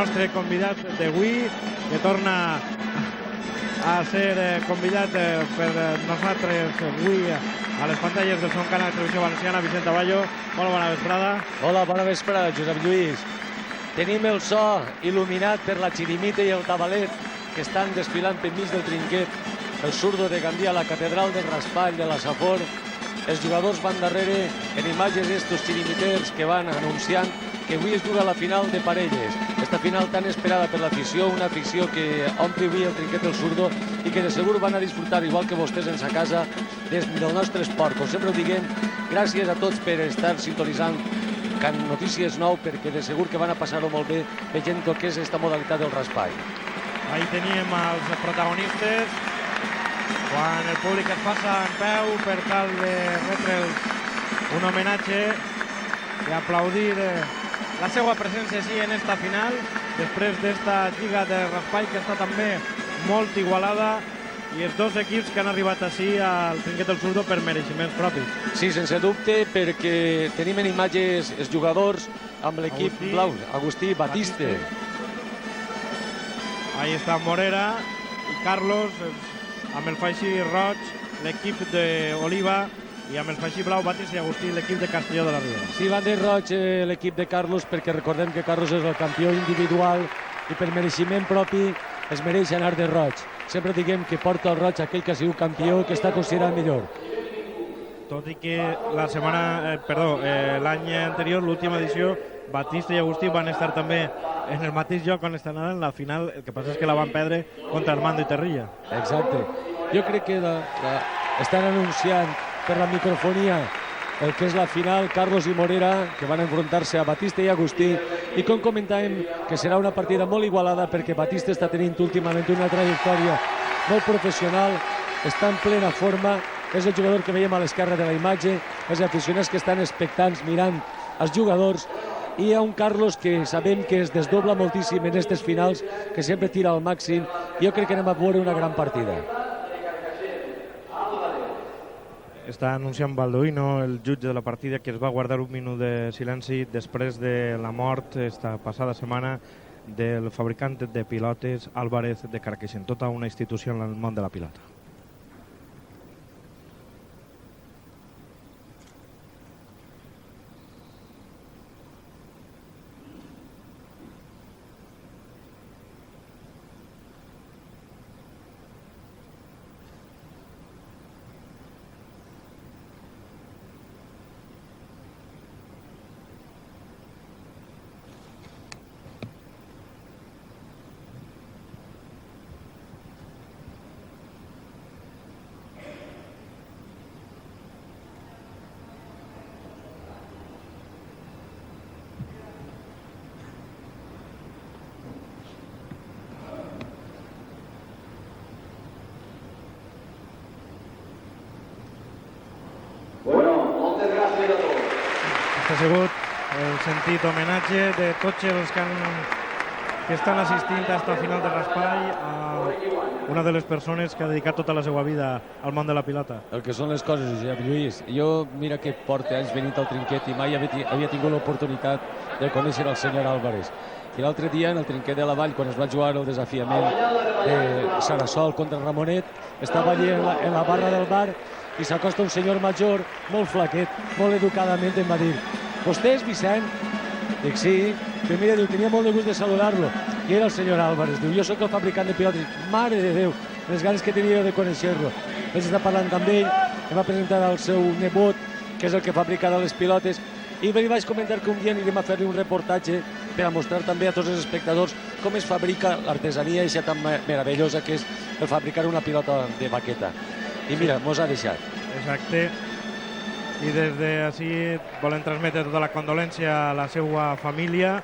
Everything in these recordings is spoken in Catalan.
nostre convidat d'avui, que torna a ser convidat per nosaltres avui a les pantalles del segon canal de Televisió Valenciana. Vicent Aballo, molt bona vesprada. Hola, bona vesprada, Josep Lluís. Tenim el so il·luminat per la Chirimita i el Tabalet, que estan desfilant per mig del trinquet. El Zurdo de Gandia, la catedral del Raspall, de la Safor. Els jugadors van darrere en imatges d'estos chirimiters que van anunciant que avui es juga la final de parelles. Esta final tan esperada per l'afició, una afició que ompli avui el trinquet del Zurdo i que de segur van a disfrutar, igual que vostès en sa casa, del nostre esport. Com sempre ho diguem, gràcies a tots per estar sintonitzant Can Notícies Nou, perquè de segur que van a passar-ho molt bé veient el que és esta modalitat del raspall. Ahí teníem els protagonistes, quan el públic es passa en peu per tal de retre'ls un homenatge i aplaudir la seva presència així en esta final, després d'esta lliga de raspall que està també molt igualada, i els dos equips que han arribat així al trinquet del Zurdo per mereixements propis. Sí, sense dubte, perquè tenim en imatges els jugadors amb l'equip blau, Agustí i Batiste. Ahí està Morera i Carlos, amb el faixí roig, l'equip d'Oliva, i amb el faixí blau, Batiste i Agustí, l'equip de Castelló de la Riba. Sí, van de roig l'equip de Carlos, perquè recordem que Carlos és el campió individual i per mereixement propi es mereix anar de roig. Sempre diguem que porta el roig aquell que ha sigut campió, que està considerat millor. Tot i que l'any anterior, l'última edició, Batista i Agustí van estar també en el mateix lloc on estan ara en la final. El que passa és que la van perdre contra Armando i Terrilla. Exacte. Jo crec que estan anunciant per la microfonia el que és la final, Carlos i Morera, que van enfrontar-se a Batista i Agustí, i com comentàvem que serà una partida molt igualada perquè Batista està tenint últimament una trajectòria molt professional, està en plena forma, és el jugador que veiem a l'esquerra de la imatge, els aficionats que estan expectants mirant els jugadors, i hi ha un Carlos que sabem que es desdobla moltíssim en aquestes finals, que sempre tira al màxim. Jo crec que anem a veure una gran partida. Està anunciant Baldoino, el jutge de la partida, que es va guardar un minut de silenci després de la mort esta passada setmana del fabricant de pilotes Álvarez de Carcaixent, tota una institució en el món de la pilota. Ha sigut el sentit homenatge de tots els que estan assistint a esta final de raspall a una de les persones que ha dedicat tota la seva vida al món de la pilota. El que són les coses, Josep Lluís. Jo, mira que porta anys venint al trinquet i mai havia tingut l'oportunitat de conèixer el senyor Álvarez. I l'altre dia, en el trinquet de la Vall, quan es va jugar el desafiament de Sarasol contra Ramonet, estava allí en la barra del bar i s'acosta un senyor major, molt flaquet, molt educadament, em va dir: «Vostè és Vicent?» Dic, sí. Però mira, diu, tenia molt de gust de saludar-lo. I era el senyor Álvarez. Diu, jo sóc el fabricant de pilotes. Mare de Déu, les ganes que tenia de conèixer-lo. Vaig estar parlant amb ell, em va presentar el seu nebot, que és el que fabrica les pilotes, i li vaig comentar que un dia anirem a fer-li un reportatge per a mostrar també a tots els espectadors com es fabrica l'artesania aquesta tan meravellosa que és el fabricar una pilota de baqueta. I mira, mos ha deixat. Exacte. I des d'ací volem transmetre tota la condolència a la seva família,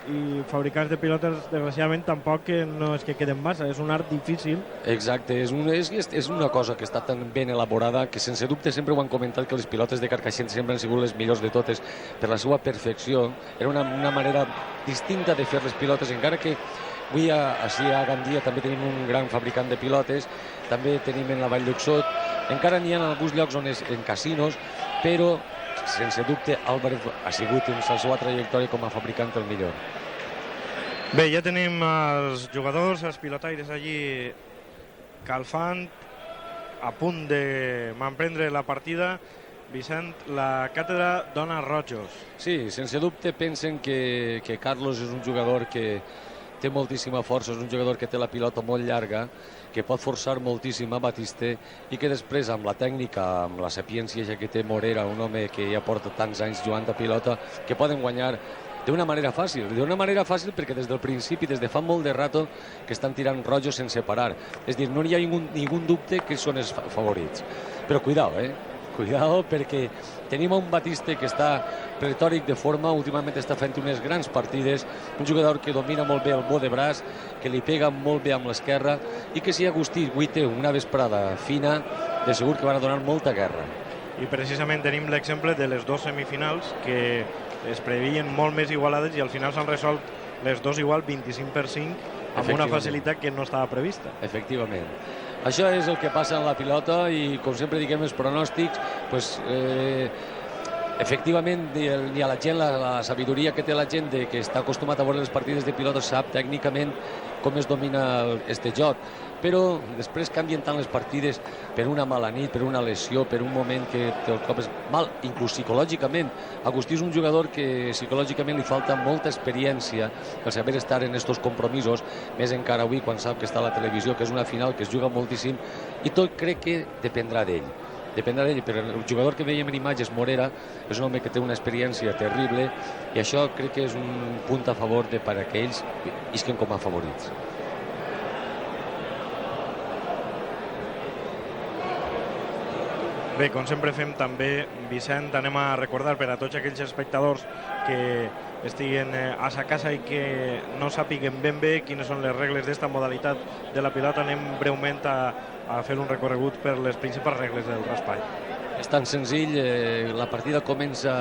i fabricants de pilotes, desgraciadament, tampoc no és que queden massa, és un art difícil. Exacte, és una cosa que està tan ben elaborada que sense dubte sempre ho han comentat, que les pilotes de Carcaixent sempre han sigut les millors de totes per la seva perfecció. Era una manera distinta de fer les pilotes, encara que avui així a Gandia també tenim un gran fabricant de pilotes, també tenim en la Vall d'Uxot, encara n'hi ha en alguns llocs on en casinos, però sense dubte Álvarez ha sigut en la seva trajectòria com a fabricant el millor. Bé, ja tenim els jugadors, els pilotaires allí calfant, a punt de manprendre la partida. Vicent, la càtedra dona rojos. Sí, sense dubte pensen que Carlos és un jugador que té moltíssima força, és un jugador que té la pilota molt llarga, que pot forçar moltíssim a Batiste i que després, amb la tècnica, amb la sapiència ja que té Morera, un home que ja porta tants anys jugant a pilota, que poden guanyar d'una manera fàcil perquè des del principi, des de fa molt de rato, que estan tirant rojos sense parar. És a dir, no hi ha ningú dubte que són els favorits. Però cuidao, Cuidado, perquè tenim un Batiste que està retòric de forma, últimament està fent unes grans partides, un jugador que domina molt bé el bo de braç, que li pega molt bé amb l'esquerra i que si Agustí avui té una vesprada fina, de segur que van a donar molta guerra. I precisament tenim l'exemple de les dues semifinals que es preveien molt més igualades i al final s'han resolt les dues igual 25-5 amb una facilitat que no estava prevista. Efectivament. Això és el que passa en la pilota i, com sempre diguem, els pronòstics, efectivament, ni a la gent, la sabidoria que té la gent que està acostumat a veure les partides de pilota sap tècnicament com es domina este joc, però després canvien tant les partides per una mala nit, per una lesió, per un moment que el cop és mal, inclús psicològicament. Agustí és un jugador que psicològicament li falta molta experiència per saber estar en estos compromisos, més encara avui quan sap que està a la televisió, que és una final que es juga moltíssim, i tot crec que dependrà d'ell. Però el jugador que veiem en imatges, Morera, és un home que té una experiència terrible i això crec que és un punt a favor perquè ells isquen com a favorits. Bé, com sempre fem també, Vicent, anem a recordar per a tots aquells espectadors que estiguen a sa casa i que no sàpiguen ben bé quines són les regles d'esta modalitat de la pilota. Anem breument a fer un recorregut per les principals regles del raspall. És tan senzill, la partida comença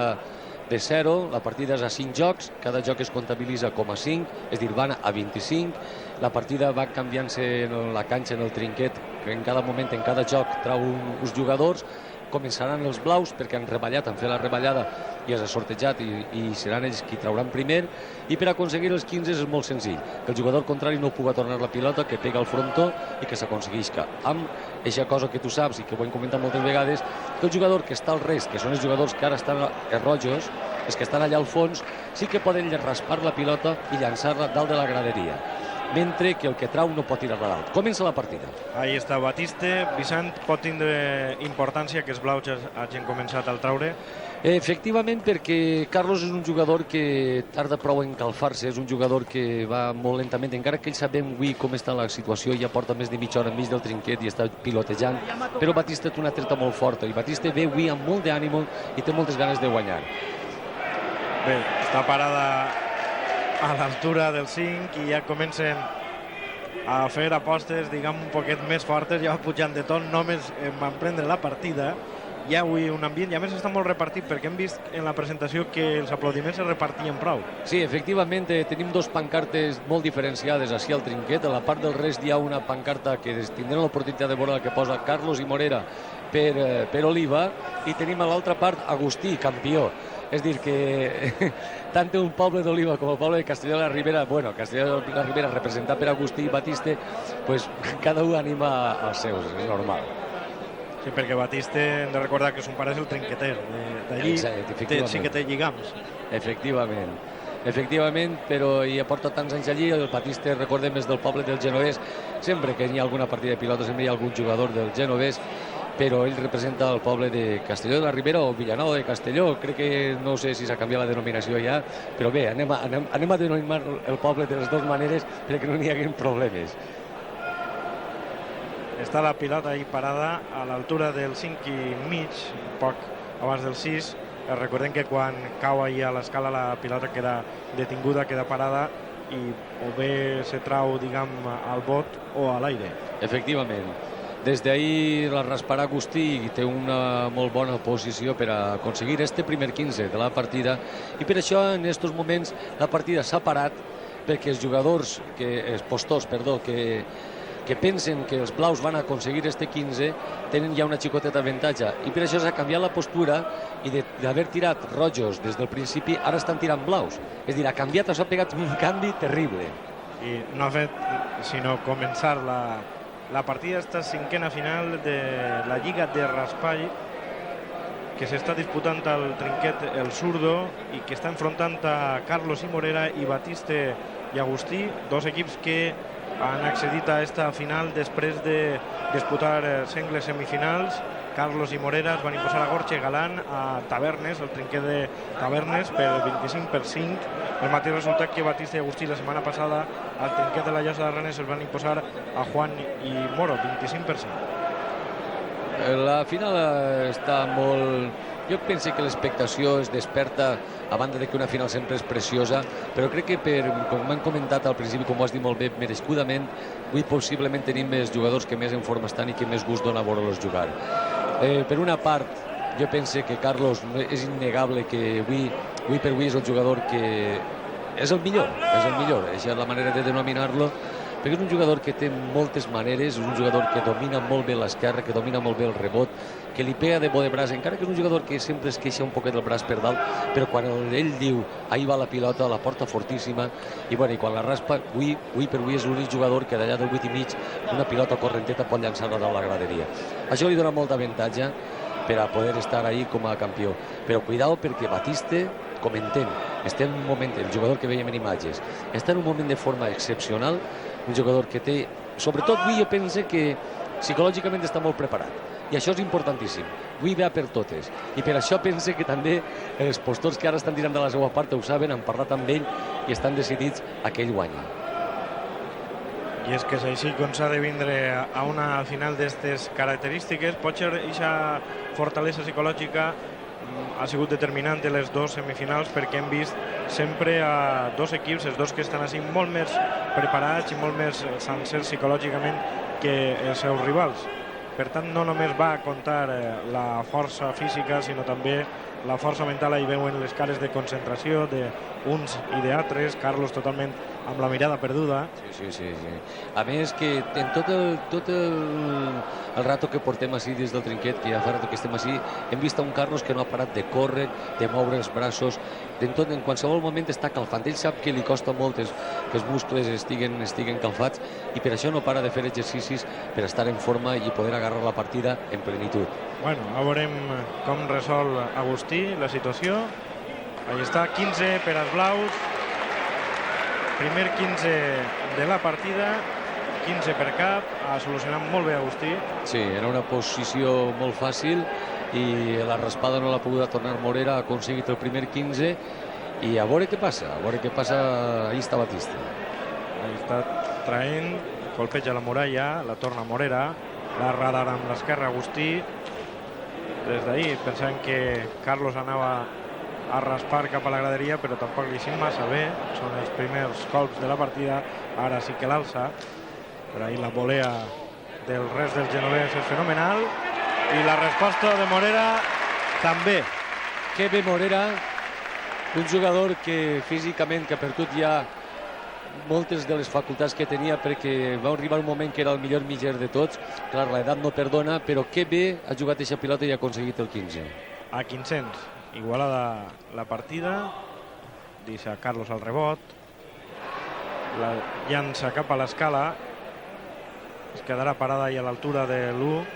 de 0, la partida és a 5 jocs, cada joc es comptabilitza com a 5, és a dir, van a 25, la partida va canviant-se en la canxa, en el trinquet, que en cada moment, en cada joc, trau uns jugadors, començaran els blaus perquè han reballat, han fet la reballada i es ha sortejat i seran ells qui trauran primer, i per aconseguir els 15 és molt senzill, que el jugador contrari no pugui tornar la pilota, que pega al frontó i que s'aconseguisca. Amb aquesta cosa que tu saps i que ho hem comentat moltes vegades, que el jugador que està al rest, que són els jugadors que ara estan rojos, els que estan allà al fons, sí que poden raspar la pilota i llançar-la dalt de la graderia, mentre que el que trau no pot tirar-la dalt. Comença la partida. Ahí està Batiste. Vicent, pot tindre importància que els blaus hagin començat al traure? Efectivament, perquè Carlos és un jugador que tarda prou en calfar-se, és un jugador que va molt lentament, encara que ell sabem avui com està la situació, ja porta més de mitja hora enmig del trinquet i està pilotejant, però Batiste té una treta molt forta i Batiste ve avui amb molt d'ànim i té moltes ganes de guanyar. Bé, està parada a l'altura del 5 i ja comencen a fer apostes, diguem, un poquet més fortes, ja va pujant de tot, només van prendre la partida. Hi ha avui un ambient i a més està molt repartit perquè hem vist en la presentació que els aplaudiments es repartien prou. Sí, efectivament, tenim dos pancartes molt diferenciades així al trinquet. A la part del rest hi ha una pancarta que tindrem l'oportunitat de veure la que posa Carlos i Morera per Oliva, i tenim a l'altra part Agustí, campió. És dir, que tant un poble d'Oliva com el poble de Castelló de la Ribera, bueno, Castelló de la Ribera representat per Agustí i Batiste, pues cada un anima als seus, és normal. Sí, perquè Batiste hem de recordar que son pare és el trinqueter, d'allí sí que té lligams. Efectivament, però ja porta tants anys allí, el Batiste, recordem, és del poble del Genovès, sempre que hi ha alguna partida de pilota, sempre hi ha algun jugador del Genovès, però ell representa el poble de Castelló de la Ribera o Vilanova de Castelló, crec que no sé si s'ha canviat la denominació ja, però bé, anem a denominar el poble de les dues maneres perquè no n'hi hagin problemes. Està la pilota ahí parada a l'altura del 5 i mig, poc abans del 6. Recordem que quan cau ahí a l'escala la pilota queda detinguda, queda parada i o bé se trau, diguem, al bot o a l'aire. Efectivament. Des d'ahir la rasparà Agustí i té una molt bona posició per a aconseguir este primer 15 de la partida, i per això en aquests moments la partida s'ha parat perquè els jugadors, els postors, que que pensen que els blaus van aconseguir este 15 tenen ja una xicoteta avantatge, i per això s'ha canviat la postura, i d'haver tirat rojos des del principi ara estan tirant blaus. És a dir, ha canviat, s'ha pegat un canvi terrible. I no ha fet sinó començar la partida, esta cinquena final de la Lliga de Raspall, que s'està disputant al Trinquet el Zurdo i que està enfrontant a Carlos i Morera i Batiste i Agustí, dos equips que han accedit a esta final després de disputar sengles semifinals. Carlos i Morera es van imposar a Gorche Galán a Tavernes, el Trinquet de Tavernes, per 25-5. El mateix resultat que Batiste i Agustí la setmana passada al Trinquet de la Llosa de Ranes es van imposar a Juan i Moro, 25-5. La final està molt... Jo penso que l'expectació es desperta, a banda de que una final sempre és preciosa, però crec que, com m'han comentat al principi, com ho has dit molt bé, merescudament, avui possiblement tenim més jugadors que més en forma estan i que més gust dona veure-los jugar. Per una part, jo penso que Carlos és innegable que avui per avui és el jugador que és el millor, Això és la manera de denominar-lo, perquè és un jugador que té moltes maneres, és un jugador que domina molt bé l'esquerra, que domina molt bé el rebot, que li pega de bo de braç, encara que és un jugador que sempre es queixa un poquet del braç per dalt, però quan ell diu ahí va la pilota, la porta fortíssima, i quan la raspa, avui per avui és l'únic jugador que d'allà del 8 i mig una pilota correnteta pot llançar-la a la graderia. Això li dona molt d'avantatge per a poder estar ahí com a campió, però cuidao perquè Batiste, comentem, està en un moment, el jugador que veiem en imatges, està en un moment de forma excepcional, un jugador que té, sobretot avui jo penso que psicològicament està molt preparat, i això és importantíssim. Avui ve per totes, i per això pense que també els postors que ara estan tirant de la seva part ho saben, han parlat amb ell i estan decidits a que ell guanyi. I és que és així com s'ha de vindre a una final d'aquestes característiques. Potser aquesta fortalesa psicològica ha sigut determinant en les dues semifinals, perquè hem vist sempre a dos equips, els dos que estan així, molt més preparats i molt més sencers psicològicament que els seus rivals. Per tant, no només va comptar la força física, sinó també la força mental. Ahí veuen les cares de concentració d'uns i d'altres. Carlos totalment amb la mirada perduda. Sí. A més que en tot el rato que portem així des del Trinquet, que ja fa rato que estem així, hem vist un Carlos que no ha parat de córrer, de moure els braços, en qualsevol moment està calfant. Ell sap que li costa molt que els muscles estiguen calfats, i per això no para de fer exercicis per estar en forma i poder agarrar la partida en plenitud. Bueno, ara veurem com resol Agustí la situació. Ahí està, 15 per als blaus. Primer 15 de la partida, 15 per cap. Ha solucionat molt bé Agustí. Sí, era una posició molt fàcil i la raspada no l'ha pogut tornar Morera, ha aconseguit el primer 15 i a veure què passa, ahí està Batiste. Ahí està traient, colpeja la muralla, la torna Morera, la radar amb l'esquerra Agustí. Des d'ahir pensant que Carlos anava a raspar cap a la graderia, però tampoc li sent massa bé. Són els primers colps de la partida, ara sí que l'alça, però ahir la volea del rest dels genovès és fenomenal, i la resposta de Morera també. Que bé Morera, un jugador que físicament, que per tot ja moltes de les facultats que tenia, perquè va arribar un moment que era el millor mitger de tots. Clar, l'edat no perdona, però que bé ha jugat aquesta pilota i ha aconseguit el 15. A 500, igualada la partida, deixa Carlos al rebot, la llança cap a l'escala, es quedarà parada i a l'altura de l'1.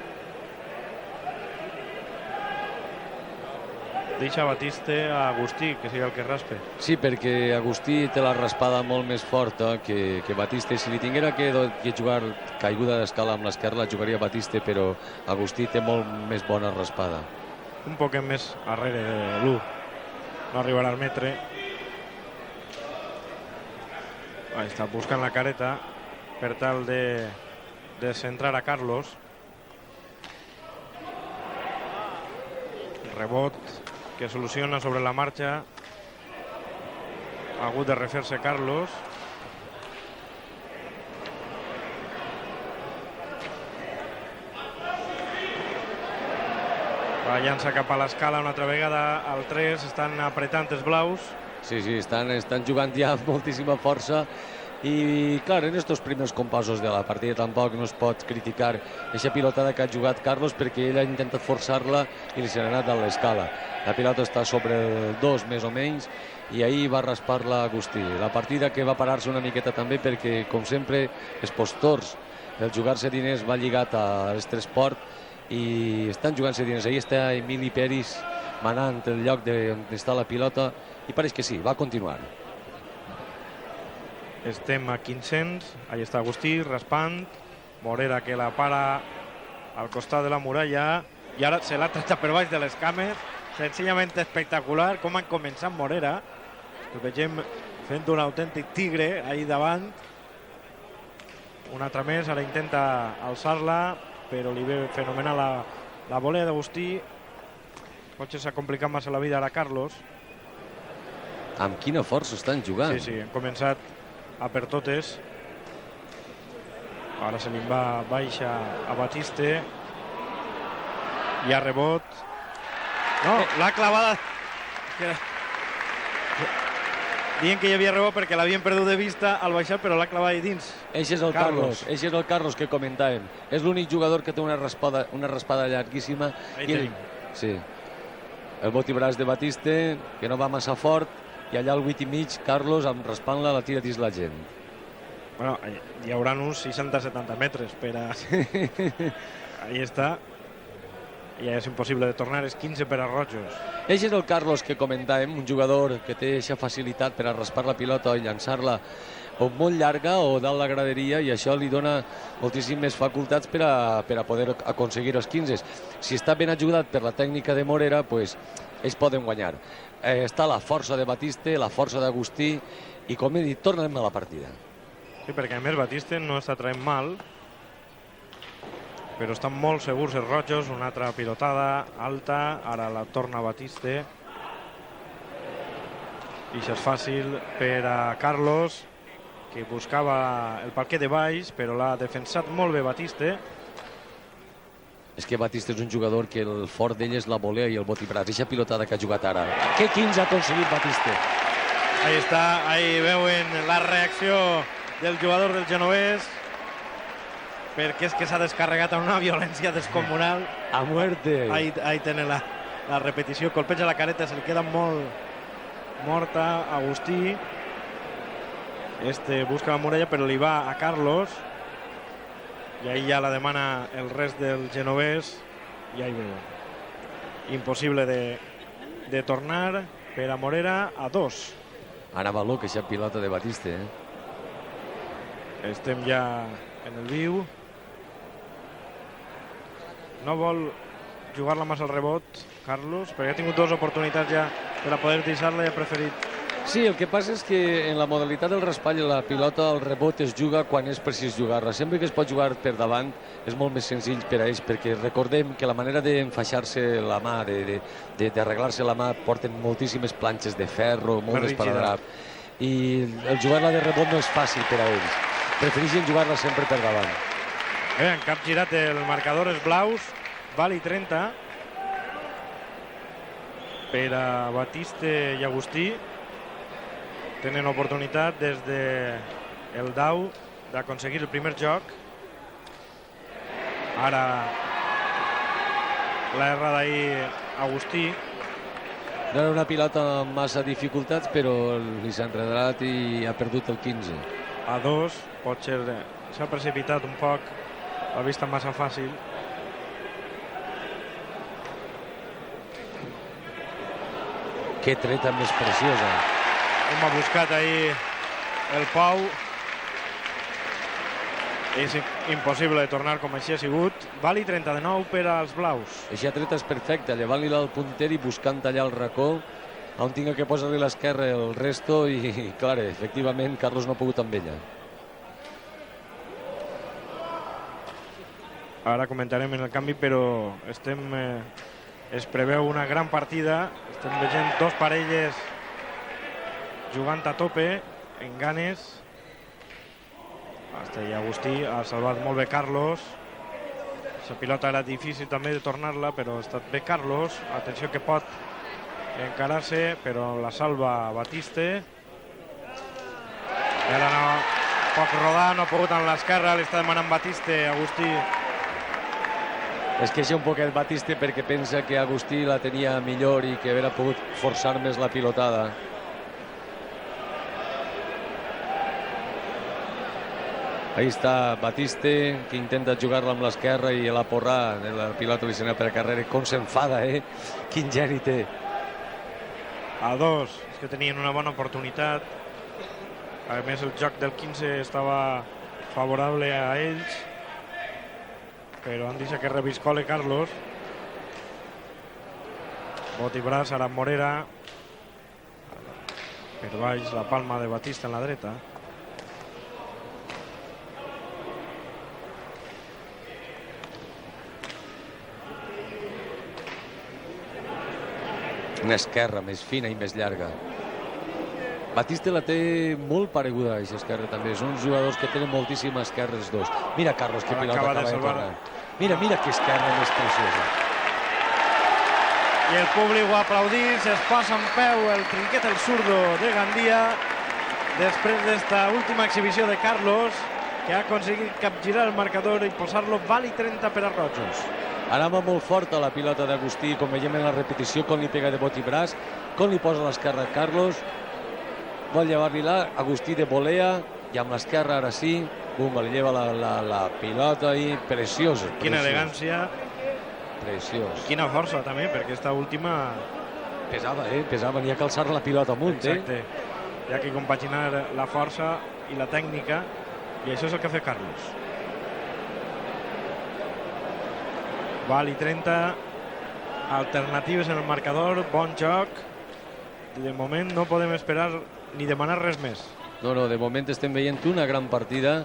Deixa Batiste a Agustí, que sigui el que raspe. Sí, perquè Agustí té la raspada molt més forta que Batiste. Si li tinguera que jugar caiguda d'escala amb l'esquerra, la jugaria Batiste, però Agustí té molt més bona raspada. Un poquet més darrere de l'1. No arribarà al metre. Ahí està, buscant la careta per tal de centrar a Carlos. Rebot que soluciona sobre la marxa. Ha hagut de refer-se Carlos. La llança cap a l'escala una altra vegada. Al 3 estan apretant els blaus. Sí, estan jugant ja amb moltíssima força, i clar, en estos primers compassos de la partida tampoc no es pot criticar aquesta pilotada que ha jugat Carlos, perquè ell ha intentat forçar-la i li s'ha anat a l'escala. La pilota està sobre el 2 més o menys i ahir va raspar-la Agustí. La partida que va parar-se una miqueta també perquè, com sempre, els postors, el jugar-se diners va lligat a l'esport i estan jugant-se diners. Ahir està Emili Peris manant el lloc on està la pilota i pareix que sí, va continuar. Estem a 500, ahí està Agustí raspant, Morera que la para al costat de la muralla i ara se l'ha tret per baix de les cames, senzillament espectacular com han començat Morera, el vegem fent un autèntic tigre ahí davant, un altre més, ara intenta alçar-la però li ve fenomenal la volea d'Agustí, potser s'ha complicat massa la vida ara Carlos. Amb quina força estan jugant. Sí, han començat a per totes. Ara se li va baixa a Batiste. Hi ha rebot. No, l'ha clavada. Dient que hi havia rebot perquè l'havien perdut de vista al baixar, però l'ha clavat dins. Eixe és el Carlos. Eixe és el Carlos que comentàvem. És l'únic jugador que té una raspada llarguíssima. Ahí tenim. Sí. El botibràs de Batiste, que no va massa fort, i allà al 8 i mig, Carlos, amb raspant-la, la tira dins la gent. Bueno, hi haurà uns 60-70 metres per a... Ahí està. Ja és impossible de tornar, és 15 per a rojos. Eixe és el Carlos que comentàvem, un jugador que té aquesta facilitat per a raspar la pilota i llançar-la o molt llarga o dalt la graderia, i això li dona moltíssimes facultats per a poder aconseguir els 15. Si està ben ajudat per la tècnica de Morera, pues, ells poden guanyar. Està la força de Batiste, la força d'Agustí, i com he dit, tornem a la partida. Sí, perquè a més Batiste no està traient mal, però estan molt segurs els rojos. Una altra pilotada alta, ara la torna Batiste. I això és fàcil per a Carlos, que buscava el parquet de baix, però l'ha defensat molt bé Batiste. És que Batiste és un jugador que el fort d'ell és la volea i el botibràs. Eixa pilotada que ha jugat ara. Que 15 ha aconseguit Batiste. Ahí està, ahí veuen la reacció del jugador del genovès, perquè és que s'ha descarregat amb una violència descomunal. A muerte. Ahí tenen la repetició, colpeja la careta, se li queda molt morta Agustí. Busca la muralla, però li va a Carlos. I ahí ja la demana el rest del genovès. I ahí veuen. Impossible de tornar per a Morera a 2. Ara va loca aquesta pilota de Batiste. Estem ja en el viu. No vol jugar-la massa al rebot, Carlos, perquè ha tingut dues oportunitats ja per a poder deixar-la i ha preferit. Sí, el que passa és que en la modalitat del raspall la pilota, el rebot es juga quan és precís jugar-la. Sempre que es pot jugar per davant és molt més senzill per a ells, perquè recordem que la manera d'enfaixar-se la mà, d'arreglar-se la mà, porten moltíssimes planxes de ferro, molt d'esparadrap. I el jugar-la de rebot no és fàcil per a ells. Prefereixen jugar-la sempre per davant. En cap girat el marcador és blaus, val i 30 per a Batiste i Agustí. Tenen oportunitat des del Dau d'aconseguir el primer joc. Ara l'ha errat ahir Agustí. No era una pilota amb massa dificultats, però li s'ha enredat i ha perdut el 15. A 2, potser s'ha precipitat un poc, l'ha vista massa fàcil. Que treta més preciosa. Com ha buscat ahir el Pau. És impossible de tornar com així ha sigut. Vali 39 per als blaus. Eixa treta és perfecta, llevant-li-la al punter i buscant tallar el racó, on tinga que posar-li l'esquerra el resto, i clar, efectivament Carlos no ha pogut amb ella. Ara comentarem en el canvi, però es preveu una gran partida. Estem veient dos parelles jugant a tope, en ganes. Hasta ahí Agustí ha salvat molt bé Carlos. La pilota era difícil també de tornar-la, però ha estat bé Carlos. Atenció que pot encarar-se, però la salva Batiste. I ara no, Poc rodar, no ha pogut amb l'esquerra, li està demanant Batiste, Agustí. Es queixa un poquet Batiste perquè pensa que Agustí la tenia millor i que hauria pogut forçar més la pilotada. Ahí està Batiste, que intenta jugar-la amb l'esquerra i la porrà, la pilota li sona per carrera. Com s'enfada, Quin geni té. A 2, és que tenien una bona oportunitat. A més, el joc del 15 estava favorable a ells, però han deixat que reviscole Carlos. Bot i braç, ara Morera. Per baix, la palma de Batista en la dreta. Una esquerra més fina i més llarga. Batiste la té molt pareguda, aquesta esquerra també. Són jugadors que tenen moltíssimes esquerres dos. Mira Carlos, que pilota acaba de tornar. Mira que esquerra més preciosa. I el públic ho aplaudís, es posa en peu el trinquet, el zurdo de Gandia, després d'esta última exhibició de Carlos, que ha aconseguit capgirar el marcador i posar-lo vali 30 per a rojos. Anava molt forta la pilota d'Agustí, com veiem en la repetició, com li pega de bot i braç, com li posa l'esquerra a Carlos, vol llevar-li-la, Agustí de volea, i amb l'esquerra ara sí, bum, li lleva la pilota i preciós. Quina elegància. Preciós. Quina força també, perquè aquesta última... Pesava, n'hi ha que alçar la pilota amunt, Exacte. Hi ha que compaginar la força i la tècnica, i això és el que ha fet Carlos. Vali 30, alternatives en el marcador, bon joc. De moment no podem esperar ni demanar res més. No, de moment estem veient una gran partida,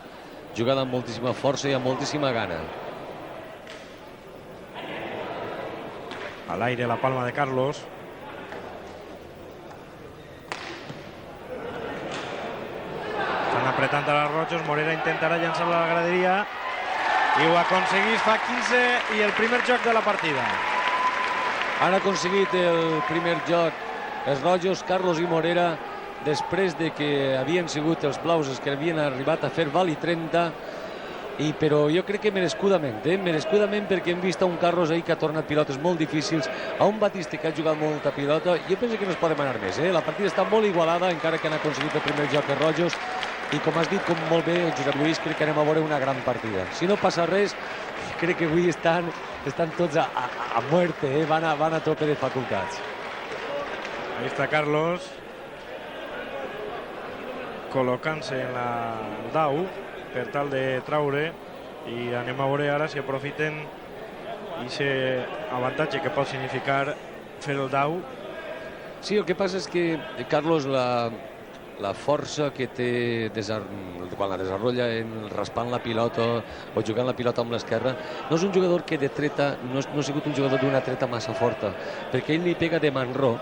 jugada amb moltíssima força i amb moltíssima gana. A l'aire la palma de Carlos. Estan apretant a les rojos, Morera intentarà llançar-la a la graderia. I ho aconseguís, fa 15 i el primer joc de la partida. Han aconseguit el primer joc els rojos, Carlos i Morera, després de que havien sigut els blaus els que havien arribat a fer vali 30, però jo crec que merescudament, perquè hem vist un Carlos ahir que ha tornat pilotes molt difícils, a un Batiste que ha jugat molta pilota. Jo penso que no es pot demanar més, La partida està molt igualada, encara que han aconseguit el primer joc els rojos. I com has dit, com molt bé, Josep Lluís, crec que anem a veure una gran partida. Si no passa res, crec que avui estan tots a muerte, van a tope de facultats. Ahí està Carlos, col·locant-se en el dau per tal de traure, i anem a veure ara si aprofiten aquest avantatge que pot significar fer el dau. Sí, el que passa és que Carlos la força que té quan la desenvolupa raspant la pilota o jugant la pilota amb l'esquerra, no és un jugador que de treta, no ha sigut un jugador d'una treta massa forta, perquè ell li pega de manró,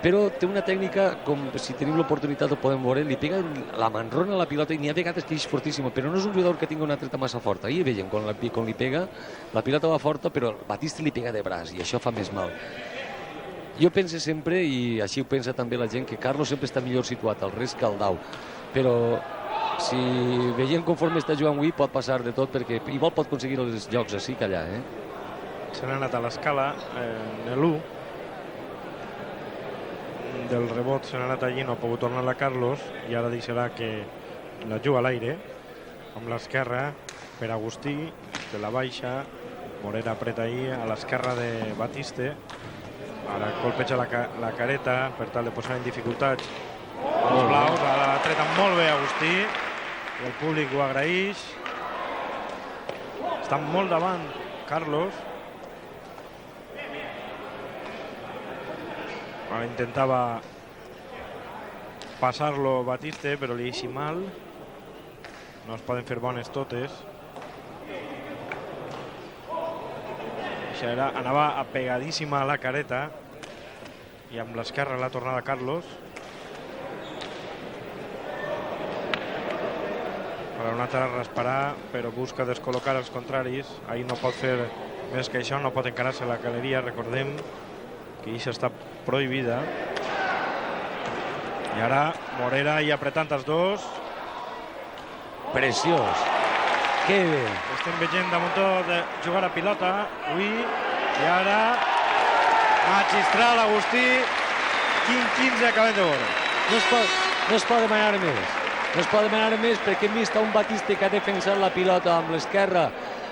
però té una tècnica, com si tenim l'oportunitat ho podem veure, li pega la manrona a la pilota i n'hi ha vegades que és fortíssima, però no és un jugador que tingui una treta massa forta. Ahir veiem quan li pega, la pilota va forta, però el Batiste li pega de braç i això fa més mal. Jo penso sempre, i així ho pensa també la gent, que Carlos sempre està millor situat al risc que al dau. Però si veiem conforme està jugant avui pot passar de tot, perquè igual pot aconseguir els jocs així que allà. Se n'ha anat a l'escala en l'1. Del rebot se n'ha anat allí, no ha pogut tornar a Carlos, i ara deixarà que la juga a l'aire amb l'esquerra per Agustí, que la baixa. Morera apreta ahir a l'esquerra de Batiste. Ara colpeja la careta per tal de posar en dificultats els blaus. Ara la treta molt bé Agustí i el públic ho agraeix. Està molt davant Carlos. Ara intentava passar-lo Batiste, però li eixi mal. No es poden fer bones totes. Anava apegadíssima a la careta i amb l'esquerra la tornada Carlos. Ara una altra a respirar, però busca descol·locar els contraris. Ahir no pot fer més que això, no pot encarar-se a la galeria. Recordem que això està prohibida. I ara Morera hi apretant els dos. preciós. Que bé. Estem veient damunt tot de jugar a pilota avui i ara magistral Agustí. Quin 15 acabem de veure. No es pot demanar més. No es pot demanar més perquè hem vist un Batiste que ha defensat la pilota amb l'esquerra.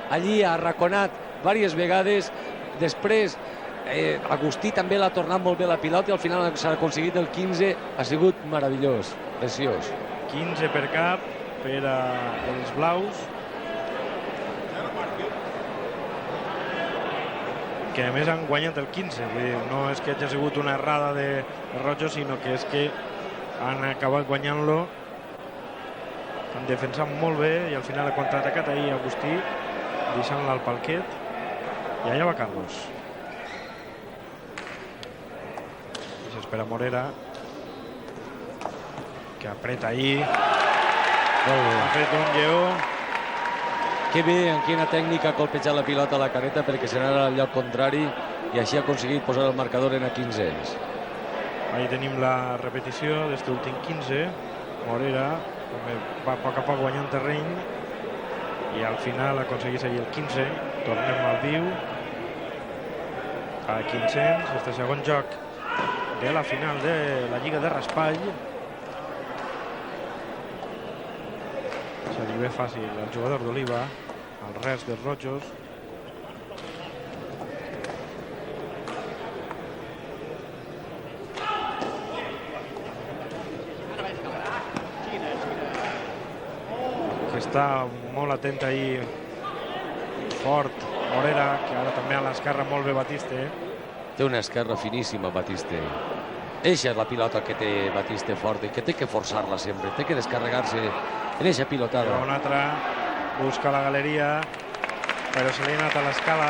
Allí ha arraconat diverses vegades. Després Agustí també l'ha tornat molt bé la pilota i al final s'ha aconseguit el 15. Ha sigut meravellós, preciós. 15 per cap per als blaus. Que a més han guanyat el 15. Vull dir, no és que hagi sigut una errada de Rojos, sinó que és que han acabat guanyant-lo. Han defensat molt bé i al final ha contraatacat ahir Agustí, deixant-la al palquet. I allà va Carlos. I s'espera Morera, que apreta ahir. Ha fet un lleó. Que bé, en quina tècnica ha colpejat la pilota a la careta perquè se n'anava al lloc contrari i així ha aconseguit posar el marcador en a 15. Ahí tenim la repetició d'este últim 15. Morera va a poc guanyant terreny i al final aconsegueix ahir el 15. Tornem al viu a 500, este segon joc de la final de la Lliga de Raspall. Se li ve fàcil al jugador d'Oliva, al rest dels Rojos. Que està molt atent ahir, fort, Morera, que ara també a l'esquerra molt bé Batiste. Té una esquerra finíssima, Batiste. Eixa és la pilota que té Batiste forta i que té que forçar-la sempre, té que descarregar-se en eixa pilotada. Un altre busca la galeria, però se li ha anat a l'escala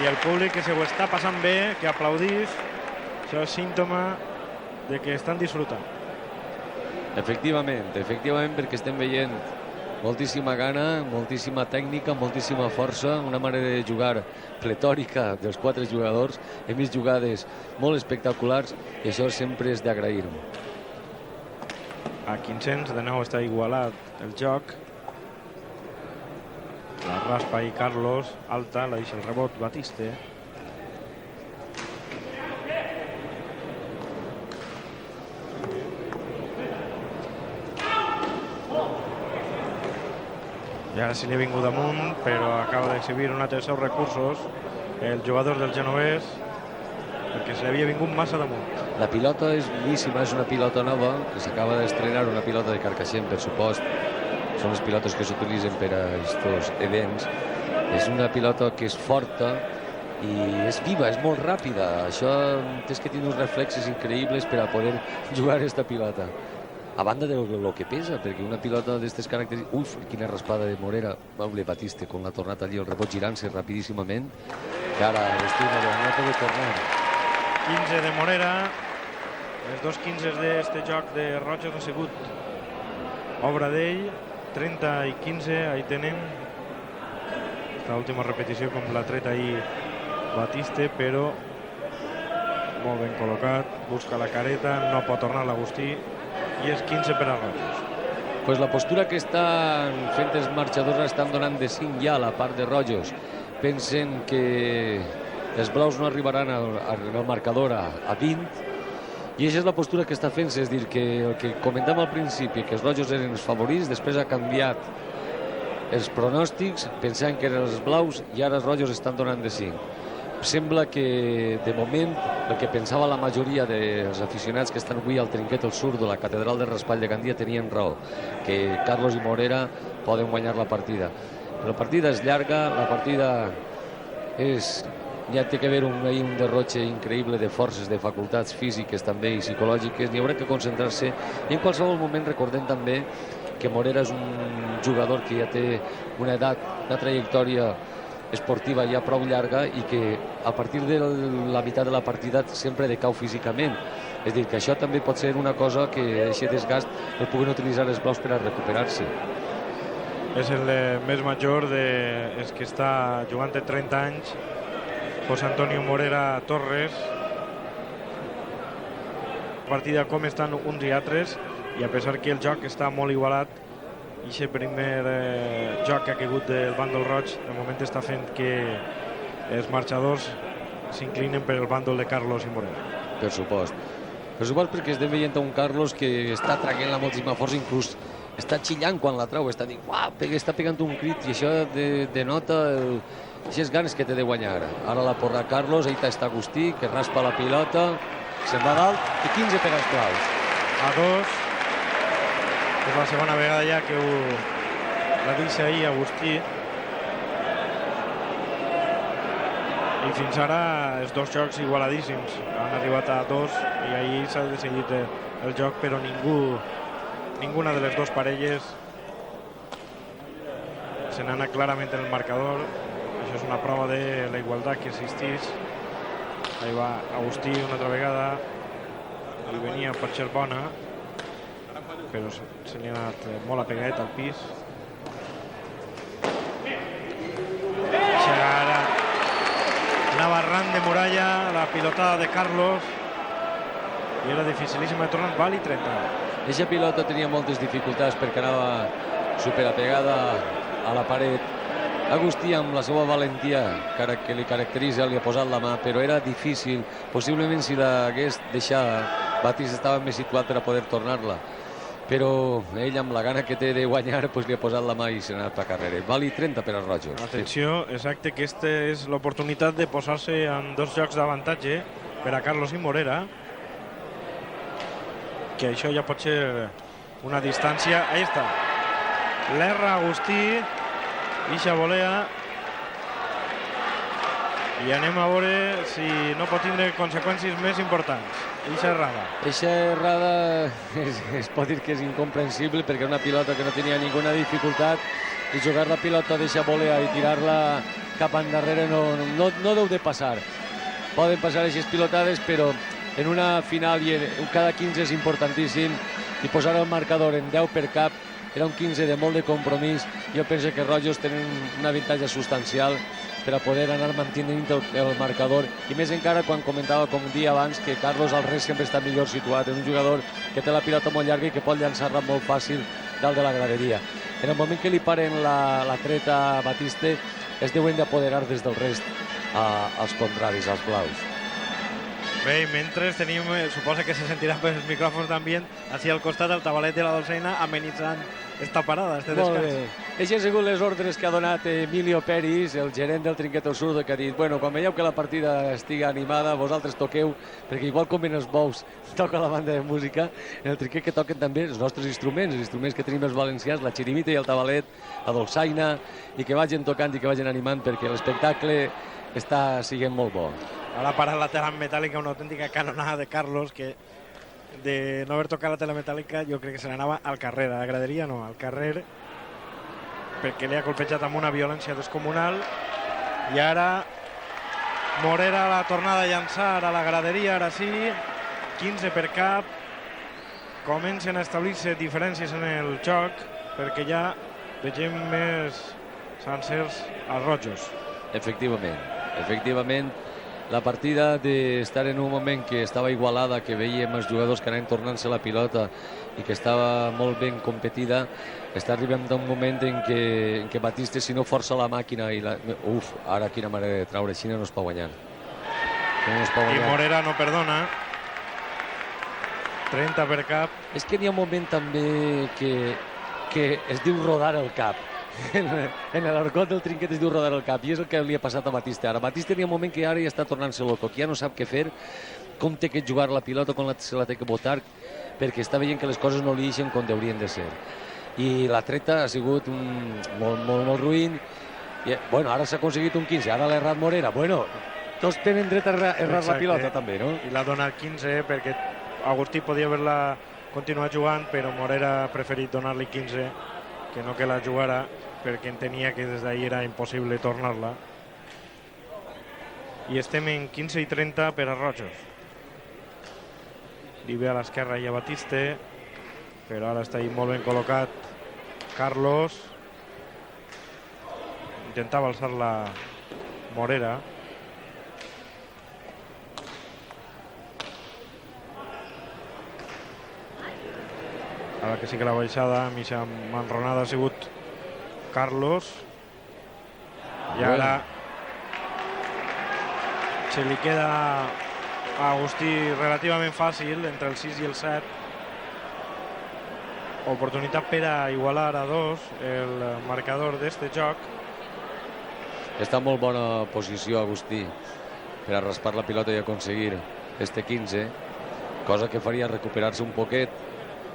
i el públic que se ho està passant bé, que aplaudís, això és símptoma de que estan disfrutant. Efectivament, perquè estem veient moltíssima gana, moltíssima tècnica, moltíssima força, una manera de jugar pletòrica dels 4 jugadors. Hem vist jugades molt espectaculars i això sempre és d'agrair. A 500 de nou està igualat el joc. La raspa i Carlos, alta, la deixa el rebot Batiste. I ara se li ha vingut damunt, però acaba d'exhibir un altre dels seus recursos el jugador del genovès, perquè se li havia vingut massa damunt. La pilota és boníssima, és una pilota nova, que s'acaba d'estrenar, una pilota de Carcaixent, per supost. Són les pilotes que s'utilitzen per a aquests events. És una pilota que és forta i és viva, és molt ràpida. Això tens que tenir uns reflexes increïbles per a poder jugar aquesta pilota. A banda de lo que pesa, perquè una pilota d'aquestes característiques... Uf, quina raspada de Morera. Veure Batiste, com l'ha tornat allí el rebot girant-se rapidíssimament. Que ara l'estiu no pot tornar. 15 de Morera. Els dos 15 d'este joc de Rojos ha sigut obra d'ell. 30 i 15, ahí tenen. Esta última repetició com l'ha tret ahir Batiste, però molt ben col·locat. Busca la careta, no pot tornar l'Agustí. I és 15 per a Rojos. Pues la postura que estan fent els marxadors estan donant de 5 ja a la part de Rojos. Pensen que els blaus no arribaran al marcador a 20 i aquesta és la postura que està fent, és dir, que el que comentem al principi, que els Rojos eren els favorits, després ha canviat els pronòstics, pensant que eren els blaus i ara els Rojos estan donant de 5. Sembla que, de moment, el que pensava la majoria dels aficionats que estan avui al trinquet al sud de la catedral de Raspall de Gandia tenien raó, que Carlos i Morera poden guanyar la partida. La partida és llarga, la partida ja té que haver un derrotge increïble de forces, de facultats físiques també i psicològiques, n'hi haurà que concentrar-se i en qualsevol moment recordem també que Morera és un jugador que ja té una edat, una trajectòria esportiva ja prou llarga i que a partir de la meitat de la partida sempre decau físicament. És dir, que això també pot ser una cosa que aquest desgast el puguin utilitzar els blaus per a recuperar-se. És el més major, és que està jugant de 30 anys, José Antonio Morera Torres. La partida com estan uns i altres, i a pesar que el joc està molt igualat, i aquest primer joc que ha caigut del bàndol roig de moment està fent que els marxadors s'inclinen per el bàndol de Carlos i Morera. Per supost. Per supost, perquè estem veient un Carlos que està traient la moltíssima força, inclús està xillant quan la trau, està dient, uau, està pegant un crit, i això denota aquestes ganes que té de guanyar. Ara la porra Carlos, ahí està Agustí, que raspa la pilota, se'n va dalt, i 15 per als blaus. A 2, és la segona vegada ja que la deixa ahir Agustí. I fins ara els dos jocs igualadíssims. Han arribat a 2 i ahir s'ha decidit el joc, però ninguna de les dues parelles se n'ha anat clarament en el marcador. Això és una prova de la igualtat que existeix. Ahí va Agustí una altra vegada. Li venia per ser bona, però se li ha anat molt apegat al pis. Ara anava arran de muralla, la pilotada de Carlos, i era dificilíssima de tornar. Vali 30. Eixa pilota tenia moltes dificultats perquè anava superapegada a la paret. Agustí, amb la seva valentia que li caracteritza, li ha posat la mà, però era difícil. Possiblement, si l'hagués deixat, Batista estava més situat per a poder tornar-la. Però ell, amb la gana que té de guanyar, li ha posat la mà i s'ha anat a carrera. Vali 30 per als rojos. Atenció, exacte, que aquesta és l'oportunitat de posar-se en 2 jocs d'avantatge per a Carlos i Morera, que això ja pot ser una distància. Ahí està. L'erra Agustí, ixa volea, i anem a veure si no pot tindre conseqüències més importants. Ixa errada. Eixa errada es pot dir que és incomprensible perquè és una pilota que no tenia ninguna dificultat i jugar la pilota d'eixa volea i tirar-la cap endarrere no deu de passar. Poden passar aquestes pilotades, però en una final i cada 15 és importantíssim, i posar el marcador en 10 per cap era un 15 de molt de compromís. Jo penso que Rojos tenen un avantatge substancial per a poder anar mantenint el marcador, i més encara quan comentava, com dia abans, que Carlos al res sempre està millor situat, en un jugador que té la pilota molt llarga i que pot llançar-la molt fàcil dalt de la graderia. En el moment que li paren la treta a Batiste, es deuen d'apoderar des del rest als contraris, als blaus. Bé, mentre tenim, suposa que se sentiran per els micròfons d'ambient, així al costat el tabalet de la Dolçaina amenitzant esta parada, este descans. Molt bé. Aquestes han sigut les ordres que ha donat Emilio Peris, el gerent del Trinquet Surdo, que ha dit, bueno, quan veieu que la partida estigui animada, vosaltres toqueu, perquè igual com en els bous toca la banda de música, en el Trinquet que toquen també els nostres instruments, els instruments que tenim els valencians, la xirimita i el tabalet, la dolçaina, i que vagin tocant i que vagin animant, perquè l'espectacle està sent molt bo. Ara para la tela metàl·lica, una autèntica canonada de Carlos, que de no haver tocat la tela metàl·lica jo crec que se n'anava al carrer, a la graderia no, al carrer, perquè li ha colpejat amb una violència descomunal. I ara Morera la tornada a llançar a la graderia, ara sí, 15 per cap. Comencen a establir-se diferències en el joc, perquè ja vegem més sencers als rojos. Efectivament, la partida d'estar en un moment que estava igualada, que veiem els jugadors que anaven tornant-se la pilota i que estava molt ben competida, està arribant a un moment en què Batiste, si no força la màquina i ara quina manera de traure, Xina no es pot guanyar. I Morera no perdona. 30 per cap. És que n'hi ha un moment també que es diu rodar el cap. En l'argot del Trinquet es diu rodar el cap, i és el que li ha passat a Batiste ara. Batiste n'hi ha un moment que ara ja està tornant-se loco, que ja no sap què fer, com té que jugar la pilota, com se la té que botar, perquè està veient que les coses no li ixen com deurien de ser. I la treta ha sigut molt ruïn. Bueno, ara s'ha aconseguit un 15, ara l'ha errat Morera. Bueno, tots tenen dret a errar la pilota també, no? I l'ha donat 15 perquè Agustí podia haver-la continuat jugant, però Morera ha preferit donar-li 15 que no que la jugara, perquè entenia que des d'ahir era impossible tornar-la. I estem en 15 i 30 per a rojos. Li ve a l'esquerra i a Batiste, però ara està ahí molt ben col·locat Carlos. Intentava alçar la Morera. Ara que sí que la baixada, mitja enronada ha sigut Carlos. I ara se li queda a Agustí relativament fàcil, entre el 6 i el 7. Oportunitat per a igualar a 2 el marcador d'este joc. Està en molt bona posició Agustí per a raspar la pilota i aconseguir este 15, cosa que faria recuperar-se un poquet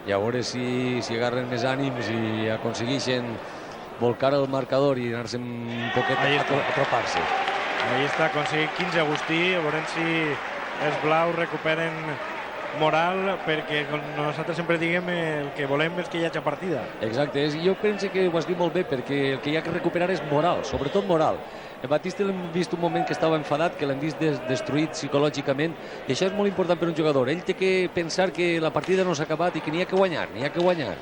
i a veure si agarren més ànims i aconsegueixen volcar el marcador i anar-se un poquet a apropar-se. Ahí està, aconseguit 15 Agustí. Veurem si els blaus recuperen moral, perquè nosaltres sempre diguem el que volem és que hi hagi partida. Exacte, jo penso que ho has dit molt bé, perquè el que hi ha que recuperar és moral, sobretot moral. El Batista l'hem vist un moment que estava enfadat, que l'hem vist destruït psicològicament, i això és molt important per un jugador. Ell té que pensar que la partida no s'ha acabat i que n'hi ha que guanyar, n'hi ha que guanyar.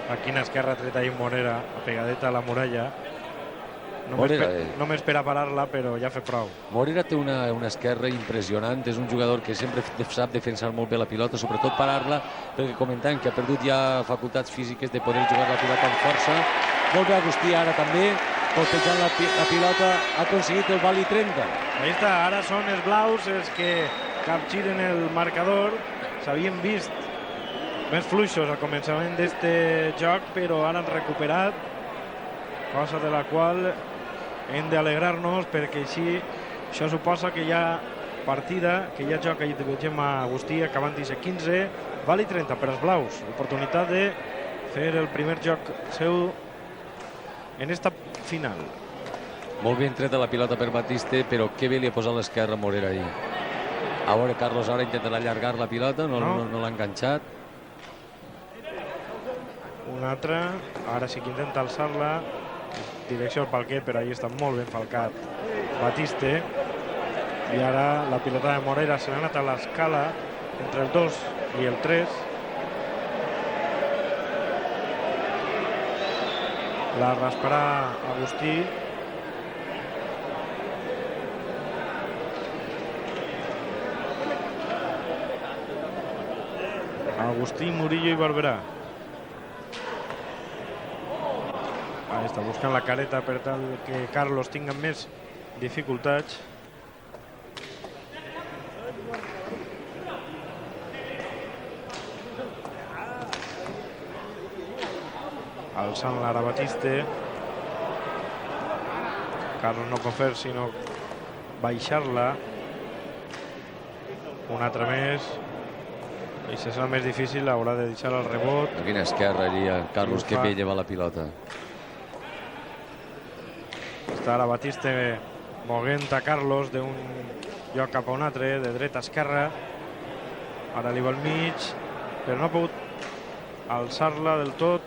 Aquí en esquerra ha tret ahí Morera, apegadeta a la muralla. Només per a parar-la, però ja ha fet prou. Morera té una esquerra impressionant, és un jugador que sempre sap defensar molt bé la pilota, sobretot parar-la, perquè comentant que ha perdut ja facultats físiques de poder jugar la pilota amb força. Molt bé Agustí ara també, colpejant la pilota, ha aconseguit el vali 30. Ahí està, ara són els blaus els que capgiren el marcador. S'havien vist més fluixos al començament d'este joc, però ara han recuperat, cosa de la qual hem d'alegrar-nos, perquè així això suposa que hi ha partida, que hi ha joc. Ahí vegem a Agustí acabant d'aquest 15, vali 30 per als blaus, oportunitat de fer el primer joc seu en esta final. Molt ben treta la pilota per Batiste, però que bé li ha posat l'esquerra Morera ahí. A veure, Carlos ara intentarà allargar la pilota, no l'ha enganxat. Una altra, ara sí que intenta alçar-la, direcció al palquet, però ahí està molt ben falcat Batiste. I ara la pilota de Morera se n'ha anat a l'escala entre el 2 i el 3. La rasparà Agustí. Agustí, Murillo i Barberà. Ahí està buscant la careta per tal que Carlos tinga més dificultats. Alçant-la ara Batiste. Carlos no pot fer sinó baixar-la. Un altre més. I si serà més difícil haurà de deixar el rebot. Quina esquerra allí, Carlos, que bé lleva la pilota. Està ara Batiste moguent a Carlos d'un lloc cap a un altre, de dreta a esquerra. Ara li va al mig, però no ha pogut alçar-la del tot.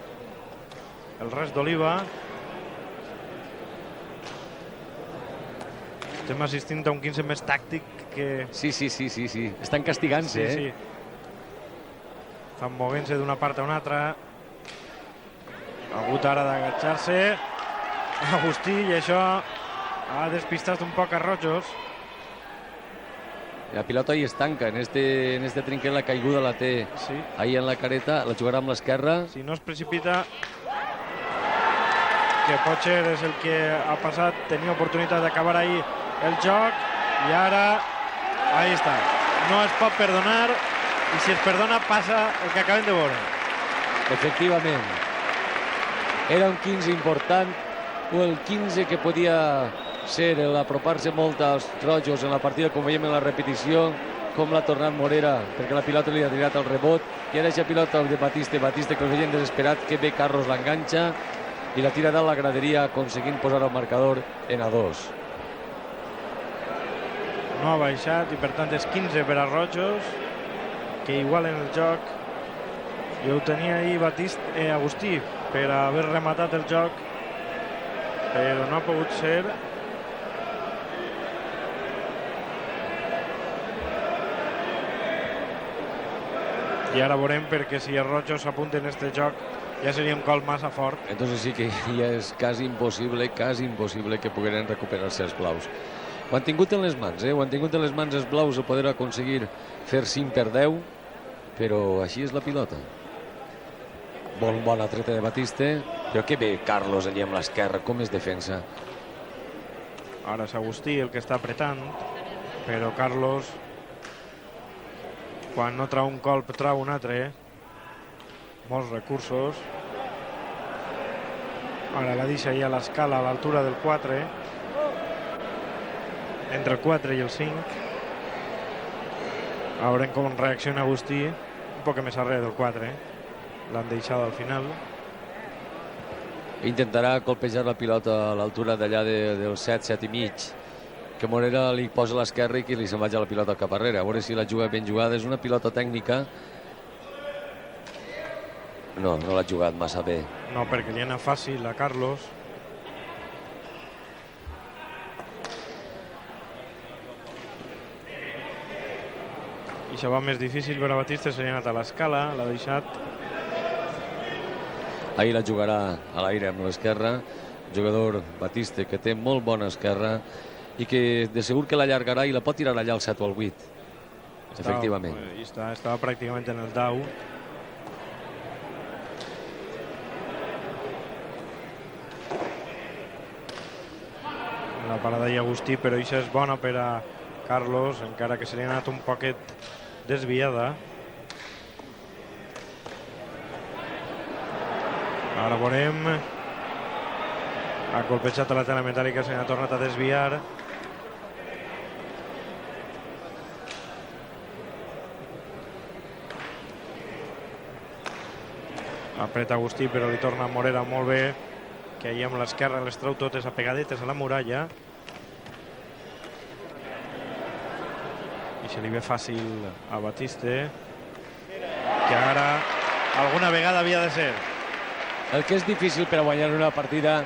El rest d'Oliva. Estem assistint a un 15 més tàctic que... Sí. Estan castigant-se, Sí. Estan moguent-se d'una part a una altra. Ha hagut ara d'agachar-se Agustí, i això ha despistat un poc a Rojos. La pilota ahí es tanca, en este trinquet la caiguda la té ahí en la careta, la jugarà amb l'esquerra. Si no es precipita, que Potser és el que ha passat, tenia oportunitat d'acabar ahí el joc, i ara ahí està, no es pot perdonar, i si es perdona passa el que acabem de veure. Efectivament, era un 15 important, el 15 que podia ser l'apropar-se molt als Rojos en la partida, com veiem en la repetició, com l'ha tornat Morera, perquè la pilota li ha tirat el rebot, i ara aquesta pilota de Batiste que el veiem desesperat, que bé Carlos l'enganxa i la tira dalt la graderia, aconseguint posar el marcador en A2. No ha baixat i per tant és 15 per a Rojos, que igualen el joc. I ho tenia ahir Agustí per haver rematat el joc, però no ha pogut ser. I ara veurem, perquè si els Rojos s'apunten a aquest joc ja seria un gol massa fort. Entonces sí que ja és quasi impossible que pogueren recuperar-se els blaus. Ho han tingut en les mans, ho han tingut en les mans els blaus a poder aconseguir fer 5 per 10, però així és la pilota. Bona treta de Batiste, però que bé Carlos allí amb l'esquerra, com es defensa. Ara és Agustí el que està apretant, però Carlos, quan no trau un colp, trau un altre. Molts recursos. Ara la deixa allà a l'escala, a l'altura del 4. Entre el 4 i el 5. A veure com reacciona Agustí. Un poc més arrere del 4. L'han deixat al final. Intentarà colpejar la pilota a l'altura d'allà del 7, 7 i mig. Que Morera li posa a l'esquerra i que li se'n vagi la pilota cap arrere. A veure si la juga ben jugada. És una pilota tècnica. No l'ha jugat massa bé. No, perquè li anava fàcil a Carlos. I això va més difícil per a Batiste, se li ha anat a l'escala, l'ha deixat. Ahir la jugarà a l'aire amb l'esquerra. Jugador Batiste, que té molt bona esquerra i que de segur que l'allargarà i la pot tirar allà al 7 o al 8. Efectivament. Estava pràcticament en el 10. La parada i Agustí, però això és bona per a Carlos, encara que se li ha anat un poquet desviada. Ara veurem. Ha colpejat a la tela metàl·lica, se n'ha tornat a desviar. Apreta Agustí, però li torna Morera molt bé, que ahir amb l'esquerra les treu totes apegadetes a la muralla. I se li ve fàcil a Batiste, que ara alguna vegada havia de ser. El que és difícil per a guanyar una partida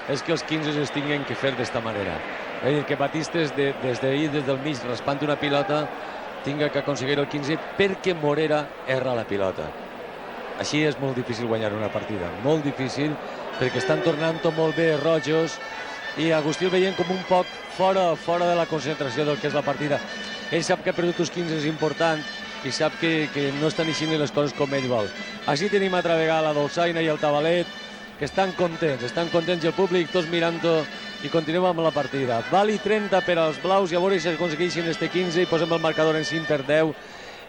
és que els 15 es tinguin que fer d'esta manera. És a dir, que Batiste des d'ahir, des del mig, raspant una pilota, tinga que aconseguir el 15 perquè Morera erra la pilota. Així és molt difícil guanyar una partida, molt difícil, perquè estan tornant molt bé rojos i Agustí el veient com un poc fora de la concentració del que és la partida. Ell sap que ha perdut uns 15 és important i sap que no estan eixint les coses com ell vol. Així tenim altra vegada la Dolçaina i el Tabalet, que estan contents i el públic tots mirant-ho i continuem amb la partida. Vali 30 per als blaus i a veure si aconsegueixin este 15 i posem el marcador en 5-10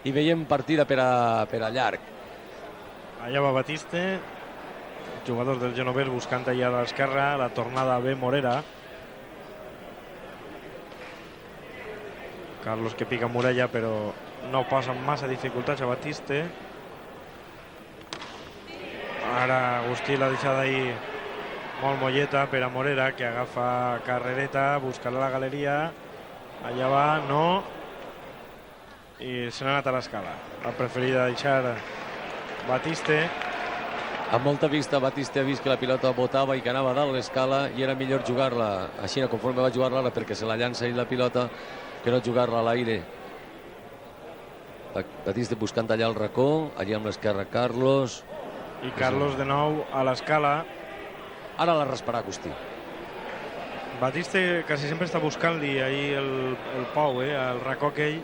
i veiem partida per a llarg. Allà va Batiste, jugadors del Genovés buscant allà a l'esquerra, la tornada ve Morera. Carlos que pica muralla però no posa massa dificultats a Batiste. Ara Agustí l'ha deixat ahir molt molleta per a Morera, que agafa carrereta, buscarà la galeria. Allà va, no. I se n'ha anat a l'escala. Ha preferit deixar Batiste. Amb molta vista, Batiste ha vist que la pilota botava i que anava dalt l'escala i era millor jugar-la així, conforme va jugar-la, perquè se la llança i la pilota, que no jugar-la a l'aire. Batiste buscant allà el racó, allà amb l'esquerra Carlos. I Carlos de nou a l'escala. Ara la rasparà Agustí. Batiste quasi sempre està buscant-li ahir el pou, el racó aquell.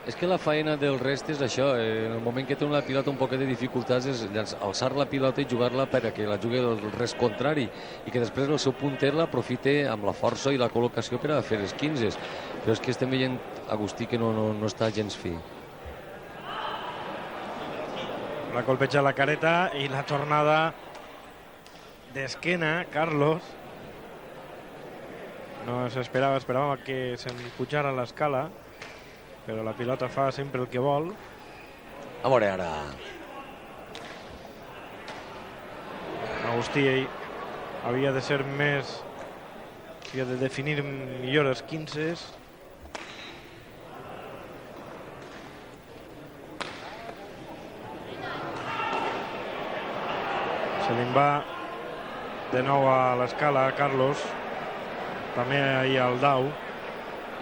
És que la faena del rest és això, en el moment que té una pilota un poquet de dificultats és alçar la pilota i jugar-la perquè la jugui el rest contrari i que després el seu punter l'aprofite amb la força i la col·locació per a fer els 15. Però és que estem veient Agustí que no està gens fi. La colpeja la careta i la tornada d'esquena, Carlos. No s'esperava, esperava que se'n pujara a l'escala, però la pilota fa sempre el que vol. A veure ara. Agustí havia de ser més, havia de definir millor els 15. Se li va de nou a l'escala Carlos, també ahir al dau.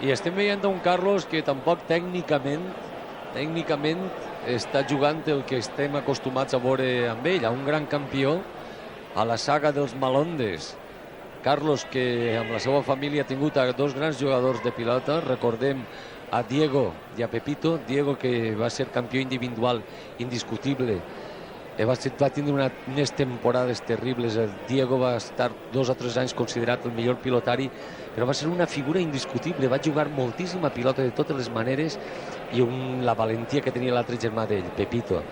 I estem veient un Carlos que tampoc tècnicament està jugant el que estem acostumats a veure amb ell, a un gran campió, a la saga dels Malondes. Carlos, que amb la seva família ha tingut dos grans jugadors de pilota, recordem a Diego i a Pepito. Diego, que va ser campió individual indiscutible va tindre unes temporades terribles. El Diego va estar 2 o 3 anys considerat el millor pilotari, però va ser una figura indiscutible, va jugar moltíssima pilota de totes les maneres, i la valentia que tenia l'altre germà d'ell, Pepito.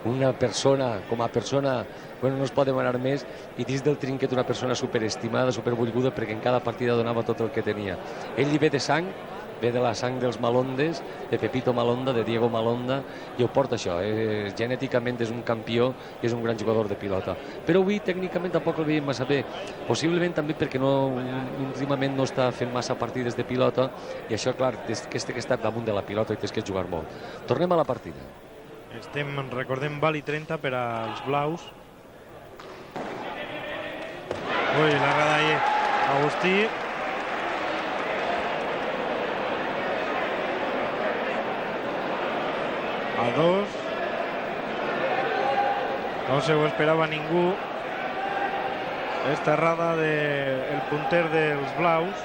Una persona, com a persona, bueno, no es pot demanar més, i dins del trinquet una persona superestimada, supervolguda, perquè en cada partida donava tot el que tenia. Ell li ve de sang, ve de la sang dels Malondes, de Pepito Malonda, de Diego Malonda, i ho porta això. Genèticament és un campió i és un gran jugador de pilota. Però avui tècnicament tampoc el veiem massa bé, possiblement també perquè últimament no està fent massa partides de pilota, i això, clar, que està damunt de la pilota i tens que jugar molt. Tornem a la partida. Recordem, vali 30 per als blaus. Ui, l'errada ahí, Agustí. A 2. No se ho esperava ningú. Esta errada del punter dels blaus.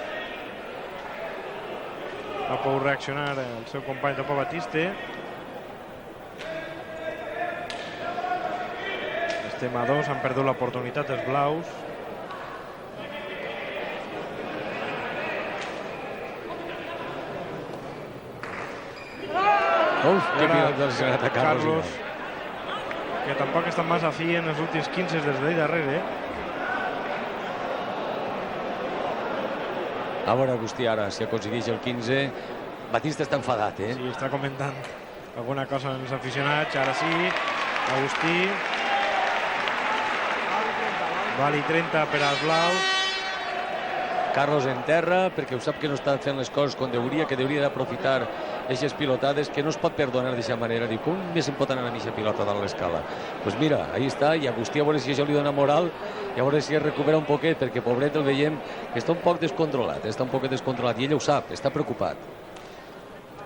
Va poder reaccionar el seu company de Pau Batiste. Estem a 2, han perdut l'oportunitat els blaus. Que pilot de lesionat a Carlos, que tampoc està massa fi en els últims 15 des d'ahir darrere. A veure, Agustí, ara, si aconsegueix el 15. Batista està enfadat, Sí, està comentant alguna cosa amb els aficionats. Ara sí, Agustí. Vali 30 per als blaus. Carlos en terra, perquè ho sap que no està fent les coses com deuria, que hauria d'aprofitar aquestes pilotades, que no es pot perdonar d'aquesta manera. Diu, com més em pot anar a aquesta pilota dalt l'escala? Doncs mira, ahí està, i Agustí, a veure si això li dona moral, i a veure si es recupera un poquet, perquè pobret el veiem que està un poc descontrolat, i ell ho sap, està preocupat.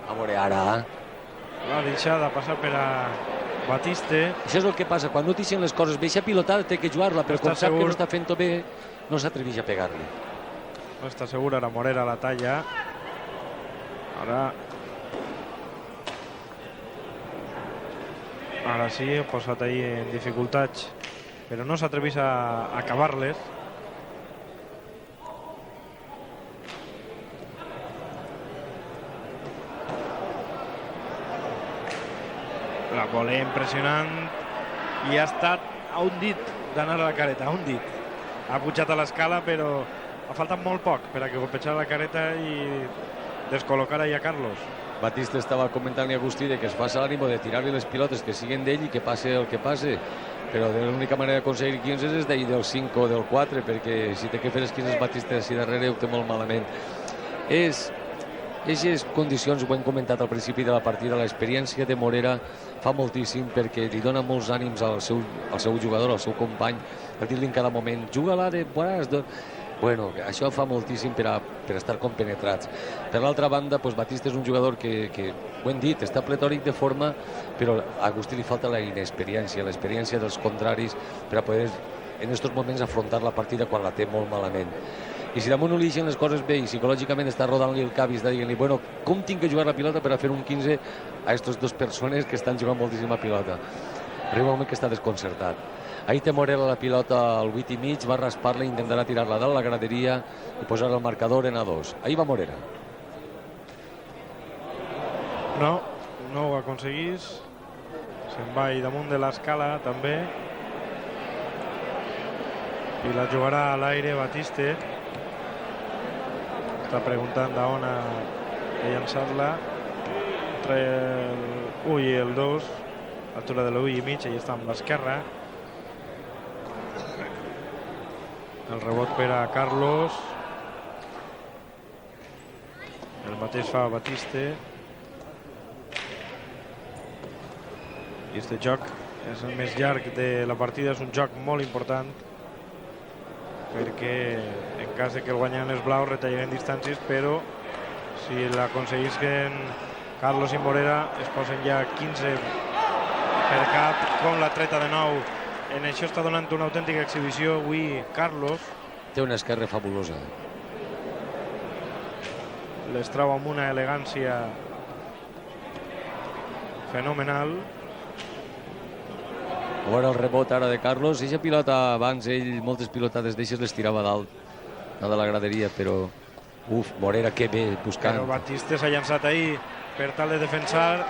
A veure, ara... La deixada passa per a Batiste. Això és el que passa, quan no t'ixen les coses bé, aquesta pilotada té que jugar-la, però com sap que no està fent-ho bé, no s'atreveix a pegar-li. No està segur, ara Morera la talla. Ara sí, ha posat ahí en dificultats, però no s'atreveix a acabar-les. La voler impressionant, i ha estat a un dit d'anar a la careta, a un dit. Ha pujat a l'escala, però ha faltat molt poc per a que golpejara la careta i descol·locar a Carlos. Batista estava comentant-li a Agustí que es faci l'ànimo de tirar-li les pilotes que siguen d'ell i que passe el que passe, però de l'única manera d'aconseguir 15 és d'ahir del 5 o del 4, perquè si té que fer els 15 Batista així darrere ho té molt malament. Aquestes condicions, ho hem comentat al principi de la partida, l'experiència de Morera fa moltíssim, perquè li dona molts ànims al seu jugador, al seu company, a dir-li en cada moment, juga-la de... Bueno, això fa moltíssim per estar compenetrats. Per l'altra banda, Batista és un jugador que, ho hem dit, està pletòric de forma, però a Agustí li falta la inexperiència, l'experiència dels contraris per a poder en aquests moments afrontar la partida quan la té molt malament. I si damunt no li deixen les coses bé i psicològicament està rodant-li el cap i està dient-li, bueno, com tinc que jugar la pilota per a fer un 15 a aquestes dues persones que estan jugant moltíssima pilota? Arriba un moment que està desconcertat. Ahí té Morera la pilota al 8 i mig, va raspar-la i intentarà tirar-la dalt la graderia i posar el marcador en A2. Ahí va Morera. No ho aconseguís. Se'n va damunt de l'escala també. I la jugarà a l'aire Batiste. Està preguntant d'on ha de llançar-la. Entre l'1 i el 2, a l'altura de l'1 i mig, allà està amb l'esquerra. El rebot per a Carlos. El mateix fa Batiste. I este joc és el més llarg de la partida, és un joc molt important, perquè en cas de que el guanyaran els blaus retallarien distàncies, però si l'aconseguisquen Carlos i Morera es posen ja 15 per cap, com la treta de nou. En això està donant una autèntica exhibició avui Carlos. Té una esquerra fabulosa. Les trau amb una elegància fenomenal. A veure el rebot ara de Carlos. Eixa pilota abans, ell moltes pilotades d'eixes les tirava dalt de la graderia, però Morera que bé buscant. Però Batiste s'ha llançat ahir per tal de defensar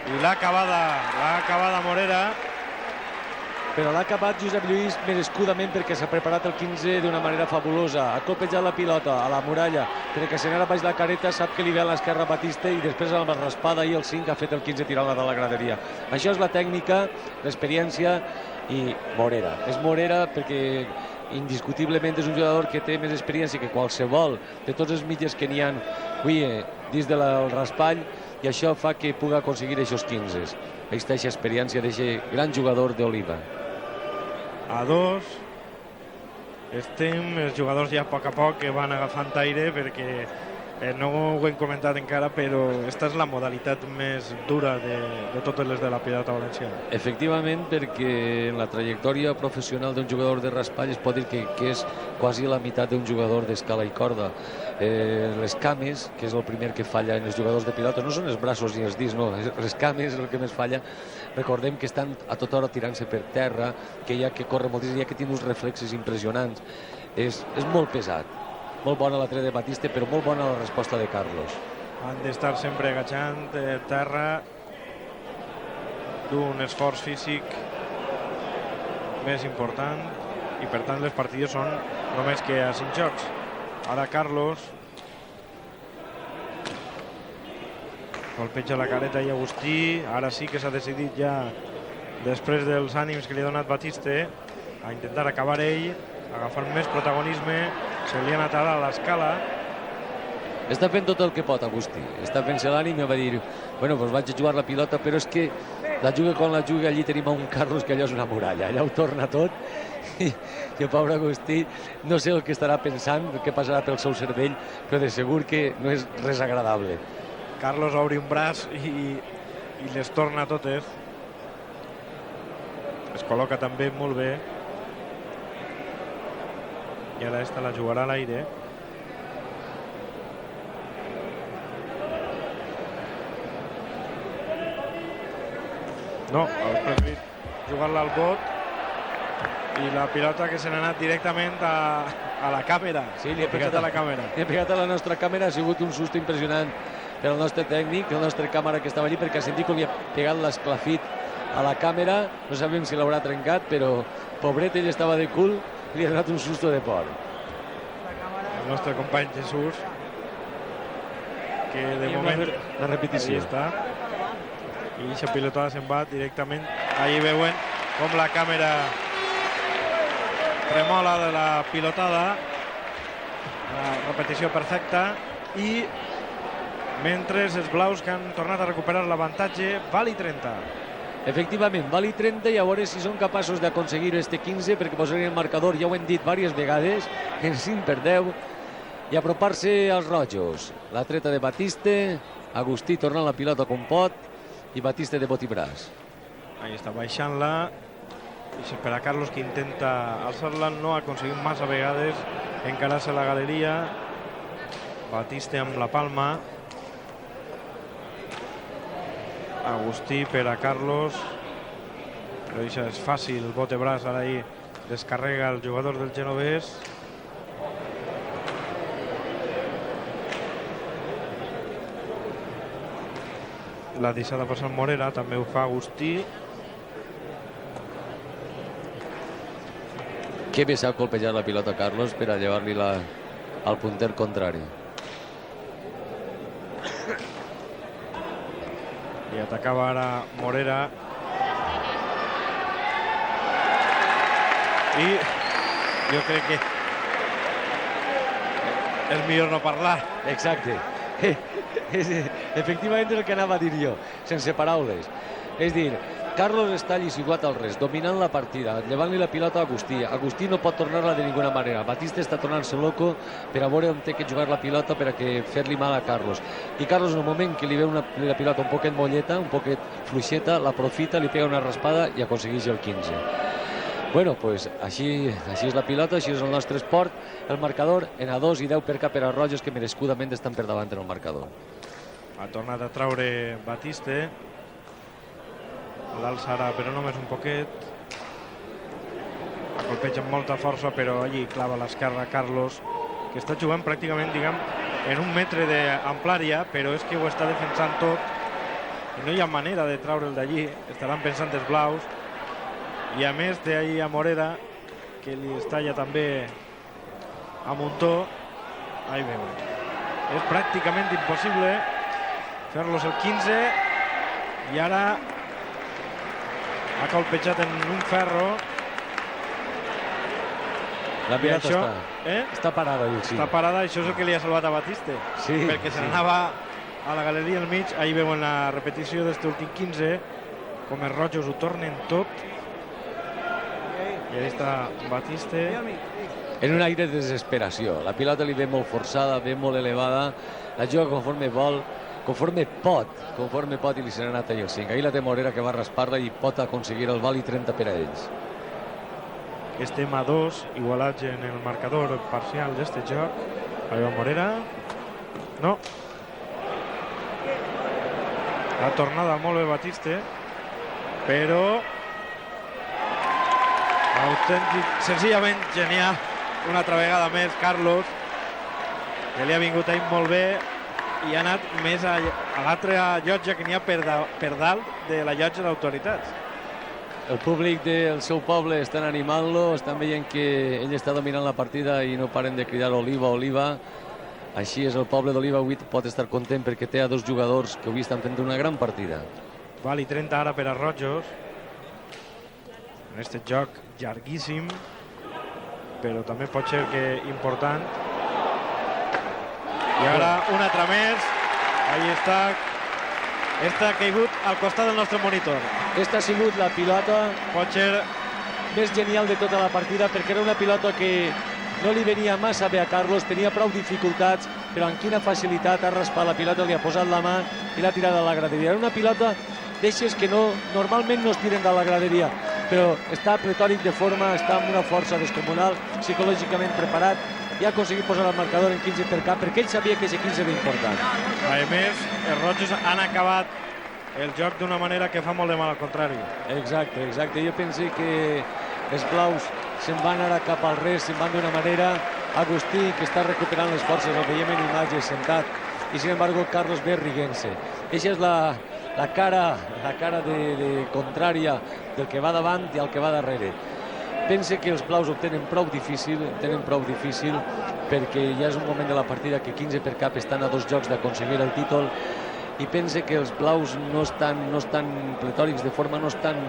i l'ha acabada Morera. Però l'ha acabat Josep Lluís merescudament perquè s'ha preparat el 15 d'una manera fabulosa. Ha colpejat la pilota a la muralla perquè se n'era baix la careta, sap que li ve a l'esquerra Batiste i després amb la raspada i el 5 ha fet el 15 tirant-la de la graderia. Això és la tècnica, l'experiència i Morera. És Morera perquè indiscutiblement és un jugador que té més experiència que qualsevol de tots els mitjans que n'hi ha avui dins del raspall, i això fa que pugui aconseguir aquests 15. Aquesta experiència d'aquest gran jugador d'Oliva. A 2 estem els jugadors ja a poc que van agafant aire, perquè no ho hem comentat encara, però esta és la modalitat més dura de totes les de la pilota valenciana. Efectivament, perquè en la trajectòria professional d'un jugador de raspall es pot dir que és quasi la meitat d'un jugador d'escala i corda. Les cames, que és el primer que falla en els jugadors de pilota, no són els braços ni els dits, no, les cames és el que més falla. Recordem que estan a tota hora tirant-se per terra, que hi ha que córrer moltíssim, hi ha que tenir uns reflexes impressionants. És molt pesat. Molt bona la treta de Batiste, però molt bona la resposta de Carlos. Han d'estar sempre agachant terra, d'un esforç físic més important, i per tant les partides són només que a 5 jocs. Ara Carlos colpeja la careta i Agustí. Ara sí que s'ha decidit ja, després dels ànims que li ha donat Batiste, a intentar acabar ell, agafar més protagonisme. Se li ha anat ara a l'escala. Està fent tot el que pot Agustí. Està fent-se l'ànim i va dir, bueno, doncs vaig a jugar la pilota, però és que la juga com la juga, allí tenim un Carlos que allò és una muralla, allà ho torna tot. I el pobre Agustí no sé el que estarà pensant, què passarà pel seu cervell, però de segur que no és res agradable. Carlos obre un braç i les torna totes. Es col·loca també molt bé. I ara esta la jugarà a l'aire. No, ha preferit jugar-la al bot, i la pilota que se n'ha anat directament a la càmera. Sí, li ha pegat a la càmera. Li ha pegat a la nostra càmera, ha sigut un susto impressionant per al nostre tècnic, el nostre càmera que estava allí, perquè ha sentit com li ha pegat l'esclafit a la càmera. No sabem si l'haurà trencat, però pobret, ell estava de cul, li ha donat un susto de por. El nostre company Jesús, que de moment la repetició està, i aquesta pilotada se'n va directament. Allí veuen com la càmera tremola de la pilotada. La repetició perfecta, i mentre els blaus, que han tornat a recuperar l'avantatge, vali 30. Efectivament, vali 30, i a veure si són capaços d'aconseguir este 15, perquè posarien el marcador, ja ho hem dit diverses vegades, en 5 per 10, i apropar-se als rojos. La treta de Batiste, Agustí tornant la pilota com pot, i Batiste de bot i braç. Ahí està baixant-la, i s'espera Carlos, que intenta alçar-la, no ha aconseguit massa vegades encarar-se a la galeria. Batiste amb la palma. Agustí per a Carlos, però això és fàcil, bote braç, ara ahí descarrega el jugador del genovès. La deixada passar Morera, també ho fa Agustí. Que bé s'ha colpejat la pilota Carlos per a llevar-li al punter contrari. I atacava ara Morera. I jo crec que és millor no parlar. Exacte. Efectivament és el que anava a dir jo, sense paraules. És dir, Carlos està allí situat al res, dominant la partida, llevant-li la pilota a Agustí. Agustí no pot tornar-la de ninguna manera. Batiste està tornant-se loco per a veure on té que jugar la pilota per a fer-li mal a Carlos. I Carlos, en el moment que li veu la pilota un poquet molleta, un poquet fluixeta, l'aprofita, li pega una raspada i aconsegueix el 15. Bueno, pues així és la pilota, així és el nostre esport. El marcador en A2 i 10 per cap per a rojos, que merescudament estan per davant en el marcador. Ha tornat a traure Batiste. l'alça ara, però només un poquet. La colpeja amb molta força, però allí clava l'esquerra Carlos, que està jugant pràcticament, diguem, en 1 metre d'amplària, però és que ho està defensant tot i no hi ha manera de treure'l d'allí. Estaran pensant els blaus, i a més d'ahir a Morera, que li està ja també a Muntó. Ahí veu. És pràcticament impossible fer-los el 15, i ara ha colpejat en un ferro. La pilota això, està parada. Sí. Està parada, això és el que li ha salvat a Batiste, sí, perquè se n'anava a la galeria al mig. Ahí veuen la repetició d'este últim 15, com els rojos ho tornen tot. I ahí està Batiste. En un aire de desesperació. La pilota li ve molt forçada, ve molt elevada, la juga conforme vol, conforme pot, i li se n'ha anat ahir el 5. Ahir la té Morera, que va raspar-la i pot aconseguir el val i 30 per a ells. Estem a 2, igualats en el marcador parcial d'este joc. Ahí va Morera. No. La tornada molt bé Batiste, però autèntic, senzillament genial. Una altra vegada més Carlos, que li ha vingut ahir molt bé i ha anat més a l'altra llotja que n'hi ha per dalt de la llotja d'autoritats. El públic del seu poble estan animant-lo, estan veient que ell està dominant la partida i no paren de cridar Oliva, Oliva. Així és, el poble d'Oliva avui pot estar content perquè té a 2 jugadors que avui estan fent una gran partida. Val i 30 ara per a Rojos. En este joc llarguíssim, però també pot ser que important. I ara un altre més. Ahí està. Està caigut al costat del nostre monitor. Esta ha sigut la pilota Pot ser més genial de tota la partida, perquè era una pilota que no li venia massa bé a Carlos, tenia prou dificultats, però amb quina facilitat ha raspat la pilota, li ha posat la mà i l'ha tirat a la graderia. Era una pilota d'eixes que normalment no es tiren de la graderia, però està pletòric de forma, està amb una força descomunal, psicològicament preparat, i ha aconseguit posar el marcador en 15 per cap, perquè ell sabia que aquest 15 era important. A més, els Rojos han acabat el joc d'una manera que fa molt de mal al contrari. Exacte. Jo penso que els blaus se'n van ara cap al res, se'n van d'una manera. Agustí, que està recuperant les forces, el veiem en imatges, sentat, i sin embargo Carlos ve riguent-se. Eixa és la cara de contrària del que va davant i el que va darrere. Pense que els blaus ho tenen prou difícil, perquè ja és un moment de la partida que 15 per cap estan a 2 jocs d'aconseguir el títol, i pense que els blaus no estan pletòrics de forma, no estan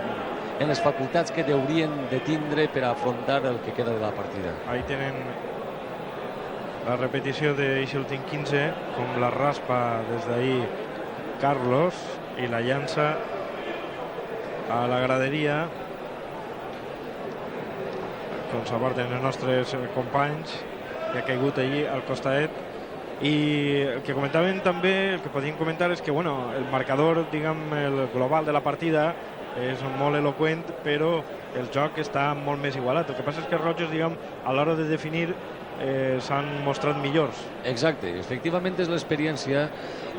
en les facultats que haurien de tindre per afrontar el que queda de la partida. Ahí tenen la repetició d'aquest últim 15, com la raspa des d'ahir Carlos i la llança a la graderia, com s'aporten els nostres companys, que ha caigut allí al costadet. I el que comentaven també, el que podíem comentar és que el marcador, diguem, el global de la partida és molt eloqüent, però el joc està molt més igualat. El que passa és que els Rojos, diguem, a l'hora de definir s'han mostrat millors. Exacte, efectivament és l'experiència.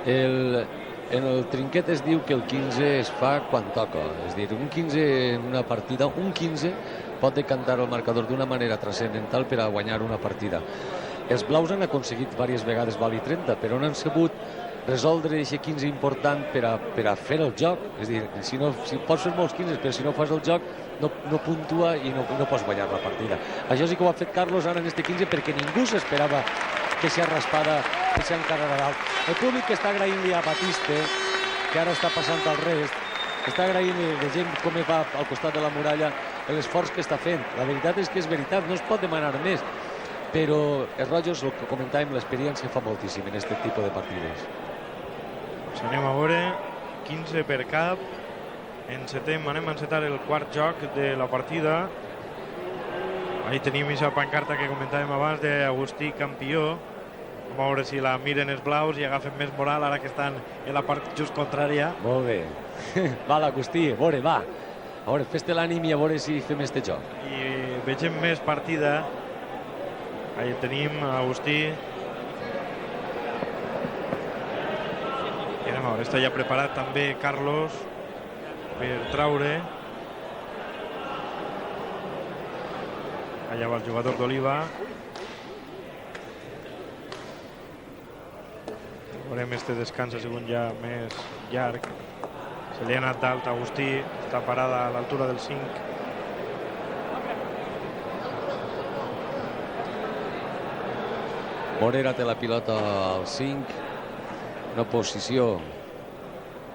En el trinquet es diu que el 15 es fa quan toca, és a dir, un 15 en una partida, un 15 pot decantar el marcador d'una manera transcendental per a guanyar una partida. Els blaus han aconseguit diverses vegades val i 30, però no han sabut resoldre aquest 15 important per a fer el joc. És a dir, si pots fer molts 15, però si no fas el joc no puntua i no pots guanyar la partida. Això sí que ho ha fet Carlos ara en este 15, perquè ningú s'esperava que aquesta raspada s'encarregà dalt. El públic que està agraint-li a Batiste, que ara està passant al rest, està agraint de gent com va al costat de la muralla l'esforç que està fent. La veritat és que és veritat, no es pot demanar més, però els Rojos, el que comentàvem, l'experiència fa moltíssim en aquest tipus de partides. Doncs anem a veure, 15 per cap, anem a encetar el quart joc de la partida. Ahí tenim aquesta pancarta que comentàvem abans d'Agustí campió. Vam veure si la miren els blaus i agafen més moral ara que estan en la part just contrària. Molt bé. Va, l'Agustí, a veure, va. A veure, fes-te l'ànim i a veure si fem este joc. I vegem més partida. Ahí tenim Agustí. I anem a veure, està ja preparat també Carlos. per traure. Allà va el jugador d'Oliva. Veurem, este descans ha sigut ja més llarg. Se li ha anat dalt a Agustí, està parada a l'altura del 5. Morera té la pilota al 5, una posició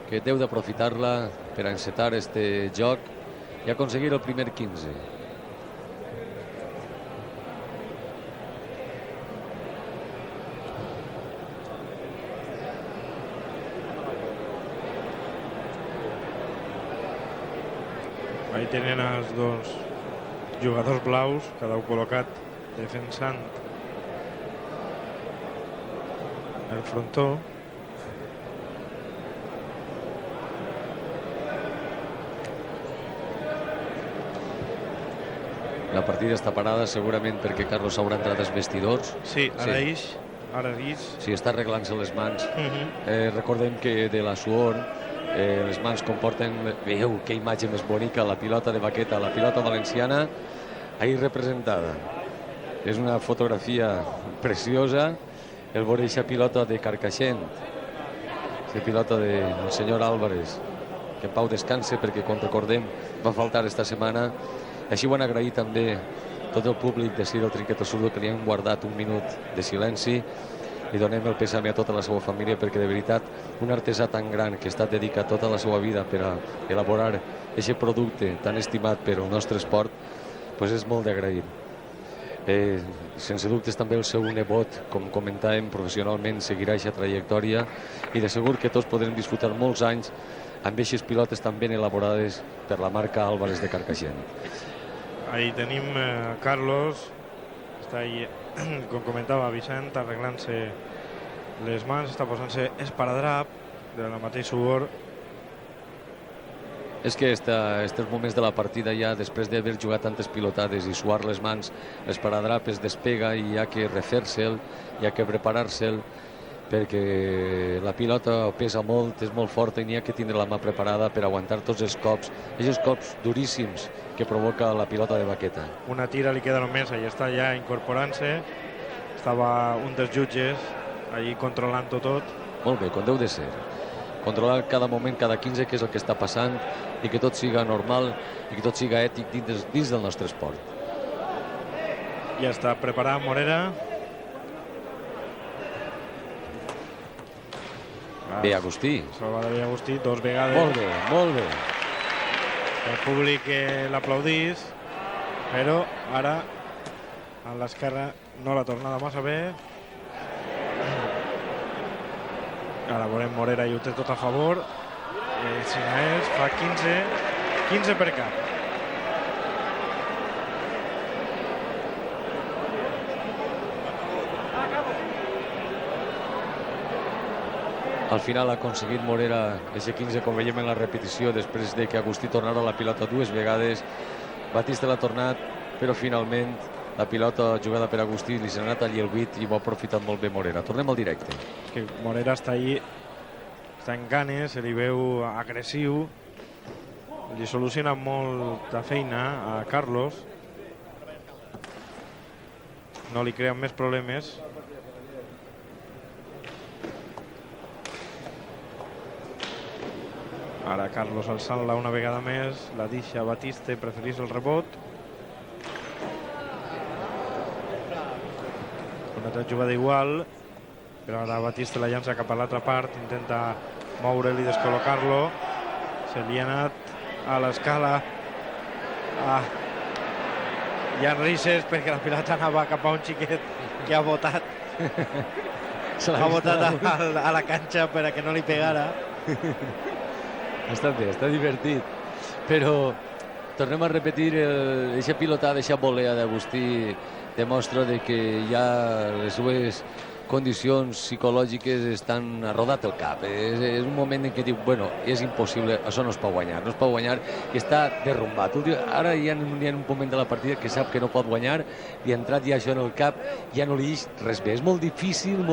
que deu d'aprofitar-la per encetar este joc i aconseguir el primer 15. Ahí tenen els dos jugadors blaus, cada un col·locat defensant el frontó. La partida està parada segurament perquè Carlos haurà entrat als vestidors. Sí, ara ix. Sí, està arreglant-se les mans. Recordem que de la suor les mans comporten... Veieu que imatge més bonica, la pilota de Baqueta, la pilota valenciana ahí representada. És una fotografia preciosa el veure aquesta pilota de Carcaixent, aquesta pilota del senyor Álvarez, que en pau descanse perquè, com recordem, va faltar esta setmana. Així ho han agraït també tot el públic de del Trinquet Osordo, que li han guardat un minut de silenci. Li donem el pèsame a tota la seva família perquè, de veritat, un artesà tan gran que està dedicat tota la seva vida per a elaborar aquest producte tan estimat per al nostre esport, pues és molt d'agrair. Sense dubtes també el seu nebot, com comentàvem, professionalment seguirà aquesta trajectòria i de segur que tots podrem disfrutar molts anys amb aquestes pilotes tan ben elaborades per la marca Álvarez de Carcaixent. Ahí tenim Carlos, està ahí, com comentava Vicent, arreglant-se les mans, està posant-se esparadrap de la mateixa suor. És que estos moments de la partida ja, després d'haver jugat tantes pilotades i suar les mans, l'esparadrap es despega i hi ha que refer-se'l, hi ha que preparar-se'l, perquè la pilota pesa molt, és molt forta i n'hi ha que tindre la mà preparada per aguantar tots els cops, aquests cops duríssims que provoca la pilota de Baqueta. Una tira li queda només, allà està ja incorporant-se. Estava un dels jutges allí controlant-ho tot. Molt bé, com deu de ser. Controlar cada moment, cada 15, què és el que està passant i que tot siga normal i que tot siga ètic dins del nostre esport. Ja està preparat Morera. Bé, Agustí. Salva de bé Agustí, dos vegades. Molt bé, molt bé. El públic l'aplaudís, però ara a l'esquerra no l'ha tornada massa bé. Ara veurem Morera i ho té tot a favor. Si no és, fa 15 per cap. Al final ha aconseguit Morera ese 15, com veiem en la repetició, després de que Agustí tornara la pilota dues vegades. Batista l'ha tornat, però finalment la pilota jugada per Agustí li s'ha anat allí el 8 i ho ha aprofitat molt bé Morera. Tornem al directe. Que Morera està allí, està en ganes, se li veu agressiu, li soluciona molta feina a Carlos, no li creen més problemes. Ara Carlos alçant-la una vegada més, la deixa Batista, preferís el rebot. Una altra jugada igual, però ara Batista la llança cap a l'altra part, intenta moure'l i descol·locar-lo. Se li ha anat a l'escala. Hi ha risses perquè la pilota anava cap a un xiquet que ha botat. Ha botat a la canxa per a que no li pegara. Està bé, està divertit, però tornem a repetir, aquesta pilotada, aquesta volea d'Agustí demostra que ja les seues condicions psicològiques estan rodat el cap. És un moment en què diu, bueno, és impossible, això no es pot guanyar, i està derrumbat. Ara hi ha un moment de la partida que sap que no pot guanyar, i ha entrat ja això en el cap, ja no li dius res bé. És molt difícil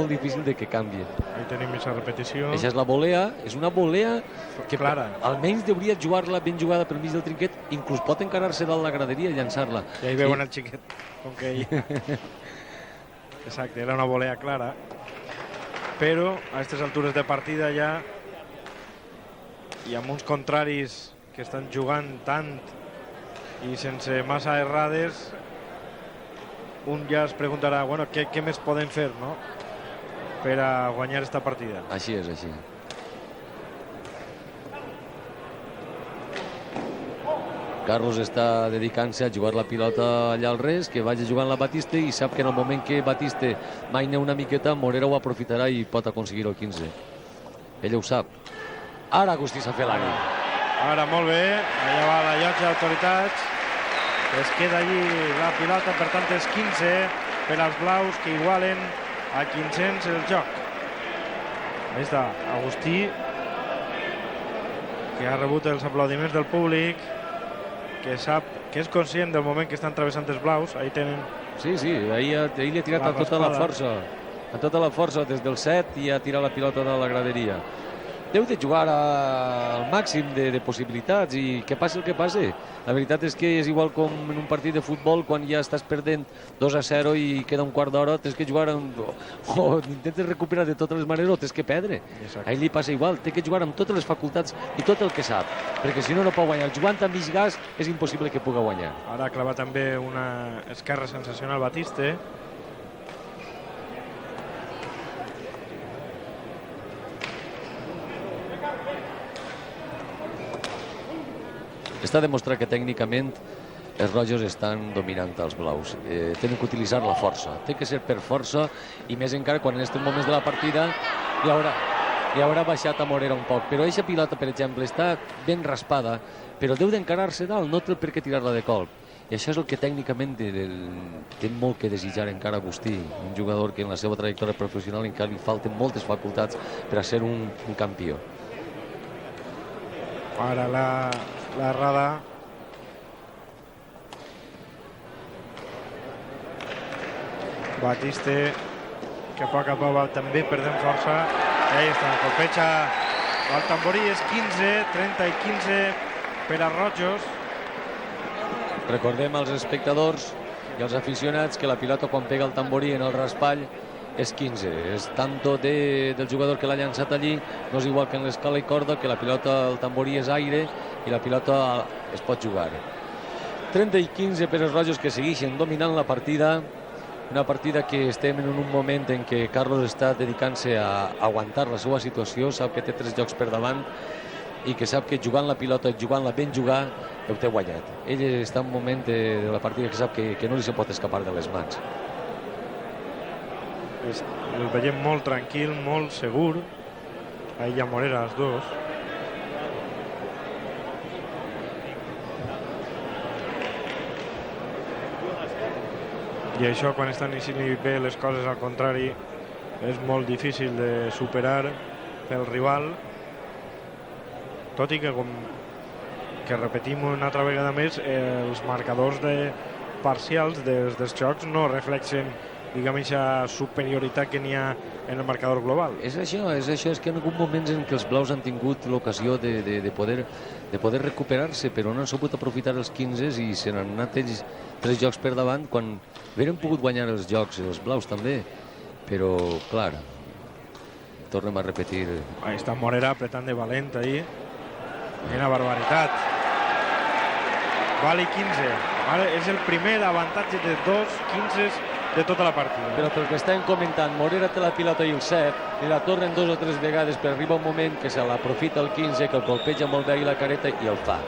de que canvi. Ahí tenim aquesta repetició. Això és la volea, és una volea que clara. Almenys hauria jugar-la ben jugada pel mig del trinquet, inclús pot encarar-se dalt la graderia i llançar-la. I ahí veuen el xiquet, com que ell... Exacte, era una volea clara, però a aquestes altures de partida ja i amb uns contraris que estan jugant tant i sense massa errades, un ja es preguntarà, bueno, què més podem fer, no?, per a guanyar esta partida. Així és, així. Carlos està dedicant-se a jugar la pilota allà al res, que vagi jugant la Batiste, i sap que en el moment que Batiste maina una miqueta, Morera ho aprofitarà i pot aconseguir el 15. Ell ho sap. Ara Agustí s'ha fet l'ànim. Ara molt bé, allà va la llotja d'autoritats, es queda allí la pilota, per tant és 15 per als blaus, que igualen a 500 el joc. Ahí està Agustí, que ha rebut els aplaudiments del públic, que sap, que és conscient del moment que estan travessant els blaus. Ahí tenen... Sí, ahir li ha tirat amb tota la força, des del set, i ha tirat la pilota de la graderia. Deu de jugar al màxim de possibilitats, i que passi el que passi. La veritat és que és igual com en un partit de futbol, quan ja estàs perdent 2-0 i queda un quart d'hora, tens que jugar o intentes recuperar de totes les maneres o tens que perdre. A ell li passa igual, té que jugar amb totes les facultats i tot el que sap, perquè si no, no pot guanyar. Jugant amb mig gas és impossible que pugui guanyar. Ara ha clavat també una esquerra sensacional Batiste. Està demostrat que tècnicament els rojos estan dominant els blaus. Tenen que utilitzar la força. Té que ser per força, i més encara quan en aquests moments de la partida li haurà baixat a Morera un poc. Però aquesta pilota, per exemple, està ben raspada, però deu d'encarar-se dalt, no té per què tirar-la de colp. I això és el que tècnicament té molt que desitjar encara Agustí, un jugador que en la seva trajectòria professional encara li falten moltes facultats per a ser un campió. Ara la errada. Batiste, que a poc va també perdent força. I ahí està, colpeja el tamborí. És 15, 30 i 15 per a rojos. Recordem als espectadors i als aficionats que la pilota, quan pega el tamborí en el raspall, és 15. És tanto del jugador que l'ha llançat allí. No és igual que en l'escala i corda, que la pilota, el tamborí és aire i la pilota es pot jugar. 30 i 15 per als rojos, que segueixen dominant la partida. Una partida que estem en un moment en què Carlos està dedicant-se a aguantar la seva situació. Sap que té 3 jocs per davant i que sap que jugant la pilota, jugant-la ben jugar, ho té guanyat. Ell està en un moment de la partida que sap que no li se pot escapar de les mans. El veiem molt tranquil, molt segur. Ahí hi ha Morera, els dos. I això, quan estan iniciant bé les coses, al contrari, és molt difícil de superar pel rival. Tot i que, com que repetim una altra vegada més, els marcadors parcials dels jocs no reflexen, diguem, aquesta superioritat que n'hi ha en el marcador global. És això, és que en algun moment en què els blaus han tingut l'ocasió de poder recuperar-se, però no han sabut aprofitar els 15 i se n'han anat ells 3 jocs per davant, quan haurien pogut guanyar els jocs, els blaus també, però, clar, tornem a repetir. Ahí està Morera apretant de valent ahí. Quina barbaritat. Vale 15. És el primer avantatge de 2-15 de tota la partida. Però pel que estem comentant, Morera té la pilota i el set, i la tornen 2 o 3 vegades, però arriba un moment que se l'aprofita el 15, que el colpeja molt bé i la careta i el fa.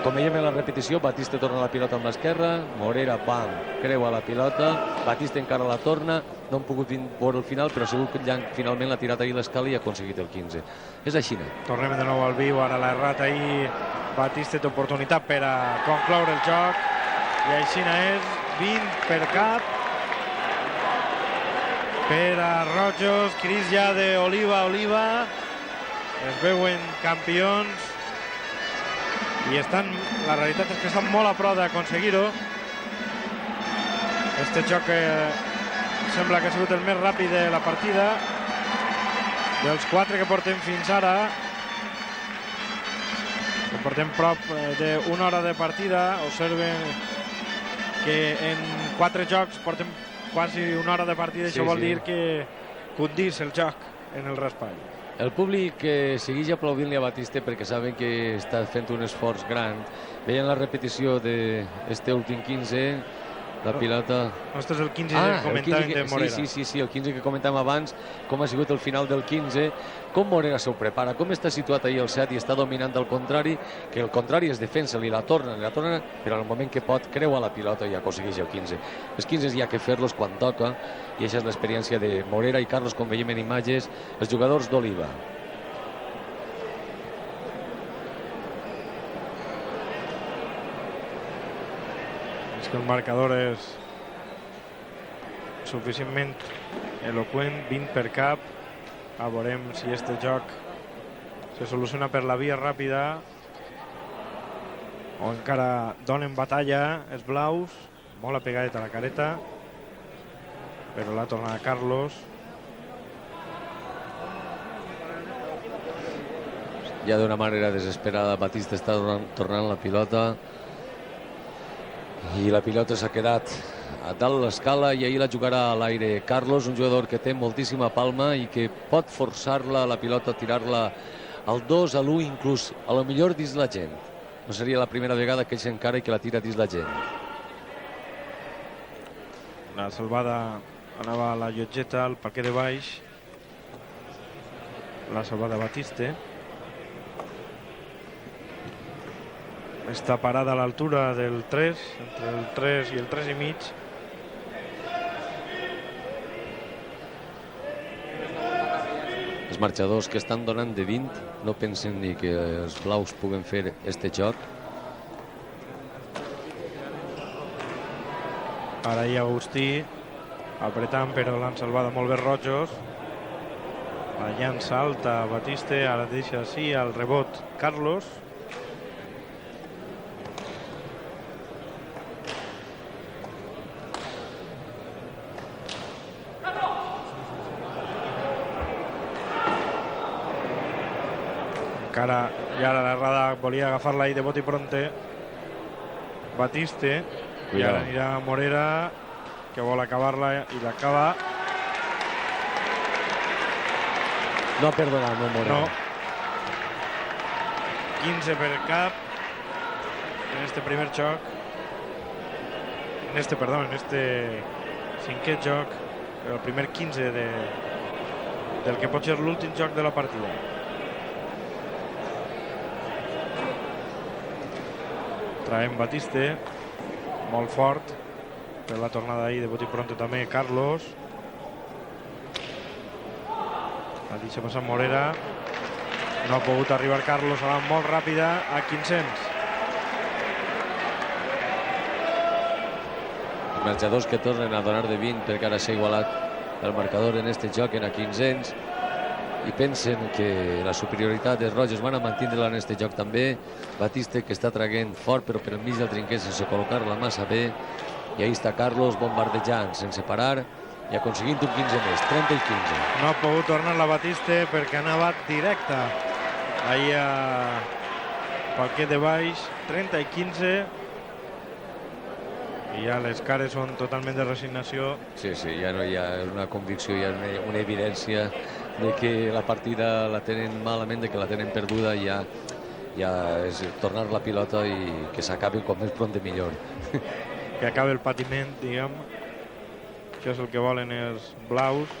Com veiem en la repetició, Batiste torna la pilota amb l'esquerra, Morera, bam, creua la pilota, Batiste encara la torna, no han pogut veure el final, però segur que finalment l'ha tirat ahir l'escala i ha aconseguit el 15. És així. Tornem de nou al viu, ara l'ha errat ahir Batiste, té oportunitat per a concloure el joc, i així és, 20 per cap per a Rojos, cris ja d'Oliva, Oliva. Es veuen campions i la realitat és que estan molt a prop d'aconseguir-ho. Este joc sembla que ha sigut el més ràpid de la partida. Dels 4 que portem fins ara, que portem prop d'una hora de partida, observen que en 4 jocs portem quasi una hora de partida. Això vol dir que condís el joc en el raspall. El públic segueix aplaudint-li a Batiste perquè saben que està fent un esforç gran. Veien la repetició d'este últim 15, la pilota... Este és el 15 que comentàvem de Morera. Sí, el 15 que comentàvem abans, com ha sigut el final del 15, com Morera s'ho prepara, com està situat ahir el set i està dominant el contrari, que el contrari es defensa, li la torna, però en el moment que pot creua la pilota i aconsegueix el 15. Els 15 hi ha que fer-los quan toca, i això és l'experiència de Morera i Carlos, com veiem en imatges, els jugadors d'Oliva. És que el marcador és suficientment eloqüent, 20 per cap. Veurem si este joc se soluciona per la via ràpida o encara donen batalla els blaus. Molt apegadet a la careta, però la tornada Carlos. Ja d'una manera desesperada Batiste està tornant la pilota i la pilota s'ha quedat a dalt l'escala i ahir la jugarà a l'aire Carlos, un jugador que té moltíssima palma i que pot forçar-la, la pilota, tirar-la al 2, a l'1, inclús a lo millor dins la gent. No seria la primera vegada que ell s'encara i que la tira dins la gent. La salvada anava a la llotgeta, al parquet de baix. La salvada Batiste. Està parada a l'altura del 3, entre el 3 i el 3 i mig. Els marxadors que estan donant de 20 no pensen ni que els blaus puguen fer este joc. Ara hi ha Agustí apretant, però l'han salvat molt bé Rojos. La llança alta Batiste, ara deixa així al rebot Carlos. Encara, i ara l'errada volia agafar-la ahí de bot i pronte Batiste. I ara anirà Morera, que vol acabar-la i l'acaba. No ha perdonat, no, Morera. No. 15 per cap en este primer joc. En este cinquè joc, el primer 15 del que pot ser l'últim joc de la partida. Traem Batiste, molt fort, per la tornada ahí de bot i pronto també Carlos. La deixa passar Morera. No ha pogut arribar Carlos, a la molt ràpida a 500. Els marxadors que tornen a donar de 20 perquè ara s'ha igualat el marcador en este joc en a 500 i pensen que la superioritat dels Rojos van a mantindre-la en este joc també. Batiste, que està traguent fort però per enmig del trinquet sense col·locar-la massa bé, i ahí està Carlos bombardejant sense parar i aconseguint un 15 més, 30 i 15. No ha pogut tornar la Batiste perquè anava directa ahí a parquet de baix, 30 i 15. I ja les cares són totalment de resignació. Sí, ja no hi ha una convicció, hi ha una evidència de que la partida la tenen malament, de que la tenen perduda, i ja és tornar la pilota i que s'acabi com més pront de millor. Que acabi el patiment, diguem. Això és el que volen els blaus.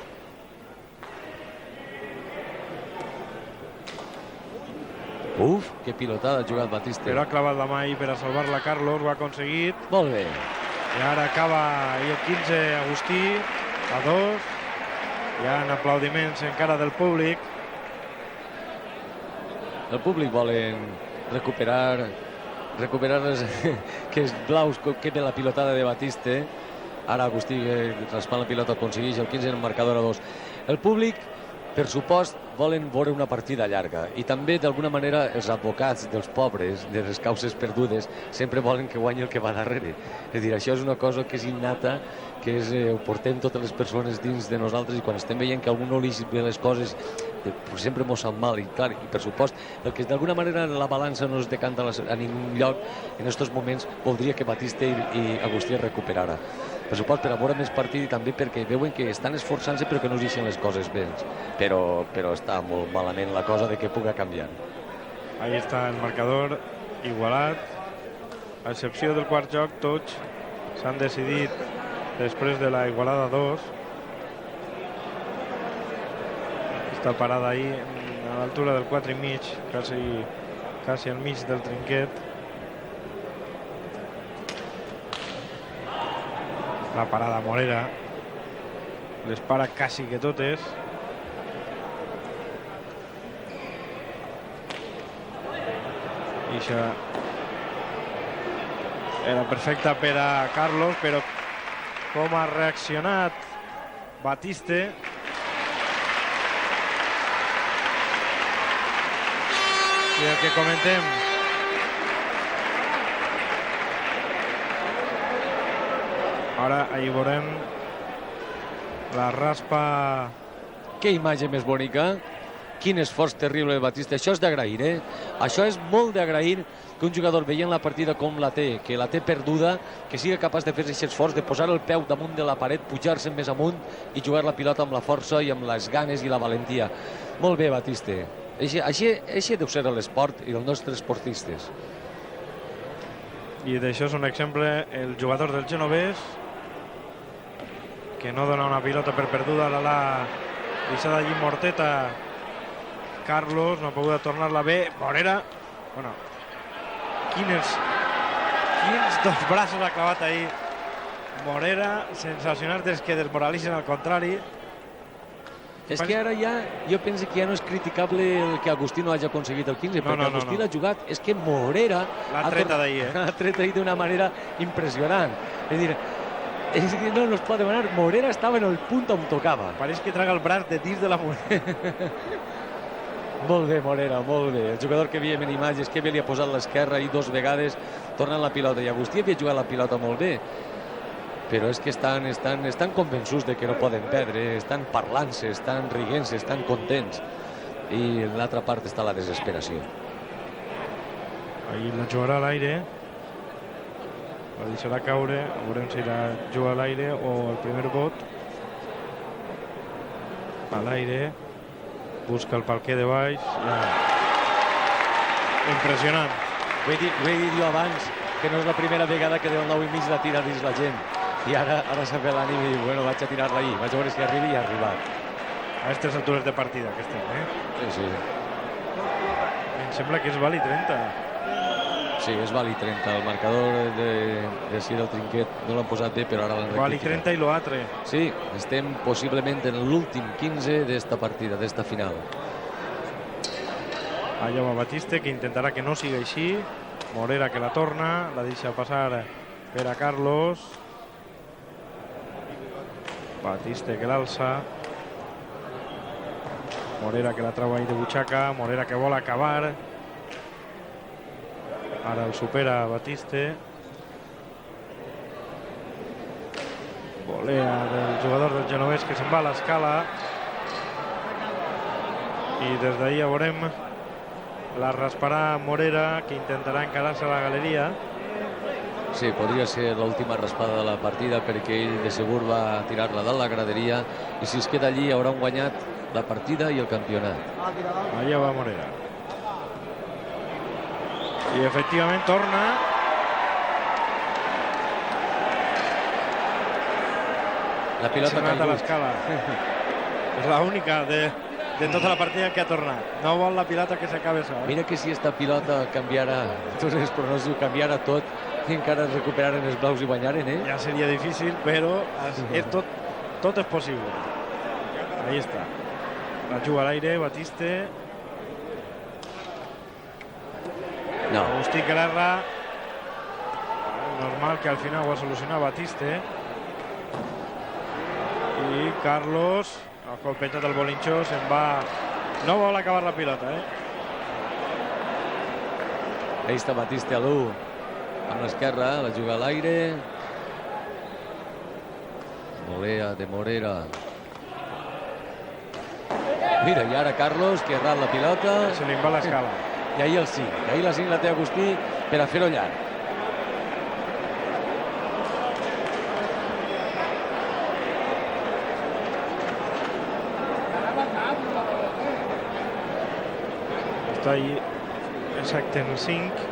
Uf, que pilotada ha jugat Batiste. Però ha clavat la mà ahí per a salvar-la Carlos, ho ha aconseguit. Molt bé. I ara acaba ahí el 15 Agustí, a 2. Hi ha aplaudiments encara del públic. El públic volen recuperar les, que els blaus queden la pilotada de Batiste Ara Agustí raspant la pilota aconsegueix el 15 en el marcador a 2. El públic, per supost, volen veure una partida llarga i també d'alguna manera els advocats dels pobres, de les causes perdudes, sempre volen que guanyi el que va darrere. És a dir, això és una cosa que és innata, que ho portem totes les persones dins de nosaltres, i quan estem veient que algú no li ve les coses sempre mos sap mal, i clar, i per supost el que d'alguna manera la balança no es decanta a ningú lloc en aquests moments voldria que Batista i Agustí es recuperara, per supost per a veure més partit i també perquè veuen que estan esforçant-se però que no es deixen les coses bé, però està molt malament la cosa de que puga canviar. Ahí està el marcador igualat, a excepció del quart joc. Tots s'han decidit després de la igualada 2. Està parada ahí a l'altura del 4,5, quasi al mig del trinquet. La parada Morera, les para quasi que totes. I això era perfecta per a Carlos, però com ha reaccionat Batiste. I el que comentem, ara ahí veurem la raspa. Que imatge més bonica, quin esforç terrible de Batista. Això és d'agrair, això és molt d'agrair, que un jugador veient la partida com la té, que la té perduda, que sigui capaç de fer aquest esforç, de posar el peu damunt de la paret, pujar-se més amunt i jugar la pilota amb la força i amb les ganes i la valentia. Molt bé, Batista. Així deu ser l'esport i els nostres esportistes. I d'això és un exemple el jugador del Genovés, que no dona una pilota per perduda, l'ha deixada allí Morteta. Carlos no ha pogut tornar-la bé. Morera, bueno, quins dos braços ha clavat ahí Morera, sensacionals, des que desmoralitzen al contrari. És que ara ja, jo penso que ja no és criticable el que Agustí no hagi aconseguit el 15, perquè Agustí l'ha jugat, és que Morera l'ha tret d'ahir, l'ha tret d'ahir d'una manera impressionant. És dir, és que no es pot demanar, Morera estava en el punt on tocava. Pareix que traga el braç de dins de la Morera. Molt bé, Morera, molt bé. El jugador que veiem en imatges, que bé li ha posat l'esquerra i 2 vegades tornant la pilota. I Agustí havia jugat la pilota molt bé, però és que estan convençuts de que no poden perdre, estan parlant-se, estan riguent-se, estan contents. I en l'altra part està la desesperació. Ahí la jugarà a l'aire, la deixarà caure, veurem si la juga a l'aire o el primer bot. A l'aire, busca el palquer de baix. Impressionant. Ho he dit jo abans, que no és la primera vegada que del 9,5 la tira dins la gent. I ara s'ha fet l'ànim i diu, bueno, vaig a tirar-la ahir, vaig a veure si arribi i ha arribat. A aquestes altures de partida que estem, Sí. Em sembla que és vàlid 30. Sí, és vàlid 30. El marcador de si del trinquet no l'han posat bé, però ara l'han rectificat. Vàlid 30 i lo altre. Sí, estem possiblement en l'últim 15 d'esta partida, d'esta final. Allà va Batiste, que intentarà que no sigui així. Morera que la torna, la deixa passar per a Carlos. Batiste que l'alça. Morera que la trau ahí de butxaca. Morera que vol acabar. Ara el supera Batiste. Volea del jugador del Genovés que se'n va a l'escala. I des d'ahir ja veurem la rasparà Morera, que intentarà encarar-se a la galeria. Sí, podria ser l'última raspada de la partida, perquè ell de segur va tirar-la de la graderia i si es queda allí hauran guanyat la partida i el campionat. Allà va Morera. I efectivament torna. La pilota ha a l'escala. És l'única de tota la partida que ha tornat. No vol la pilota que s'acabe sol. Mira que si esta pilota canviara, tots els pronòstics, canviara tot i encara es recuperaren els blaus i guanyaren, Ja seria difícil, però tot és possible. Ahí està. La juga a l'aire, Batiste. No. Agustí que l'erra. Normal que al final ho ha solucionat Batiste. i Carlos, el colpejat del Bolinxó, se'n va... No vol acabar la pilota, Ahí està Batiste a l'1 amb l'esquerra, la juga a l'aire. Molea de Morera. Mira, i ara Carlos, que ha errat la pilota. Se li va l'escala. I ahir el 5. Ahir la 5 la té Agustí per a fer-ho llarg. Està ahí exacte en el 5.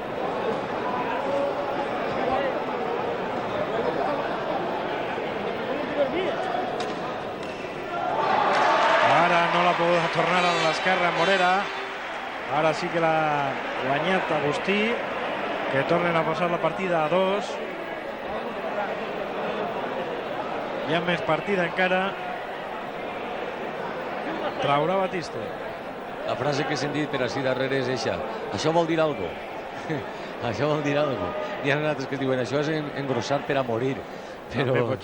Ara no l'ha pogut tornar a l'esquerra Morera. Ara sí que l'ha guanyat Agustí, que tornen a posar la partida a 2. Hi ha més partida encara. Traurà Batiste. La frase que he sentit per així darrere és eixa. Això vol dir algo. Això vol dir algo. N'hi ha altres que diuen això és engrossar per a morir. Però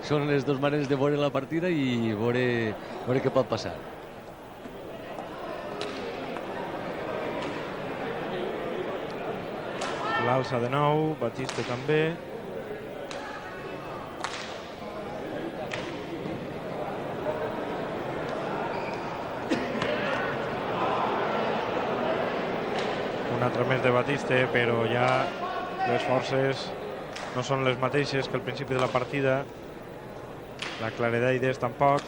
són les dues maneres de veure la partida i veure què pot passar. L'alça de nou, Batiste també. Un altre més de Batiste, però ja les forces no són les mateixes que al principi de la partida. La claredat d'idees tampoc.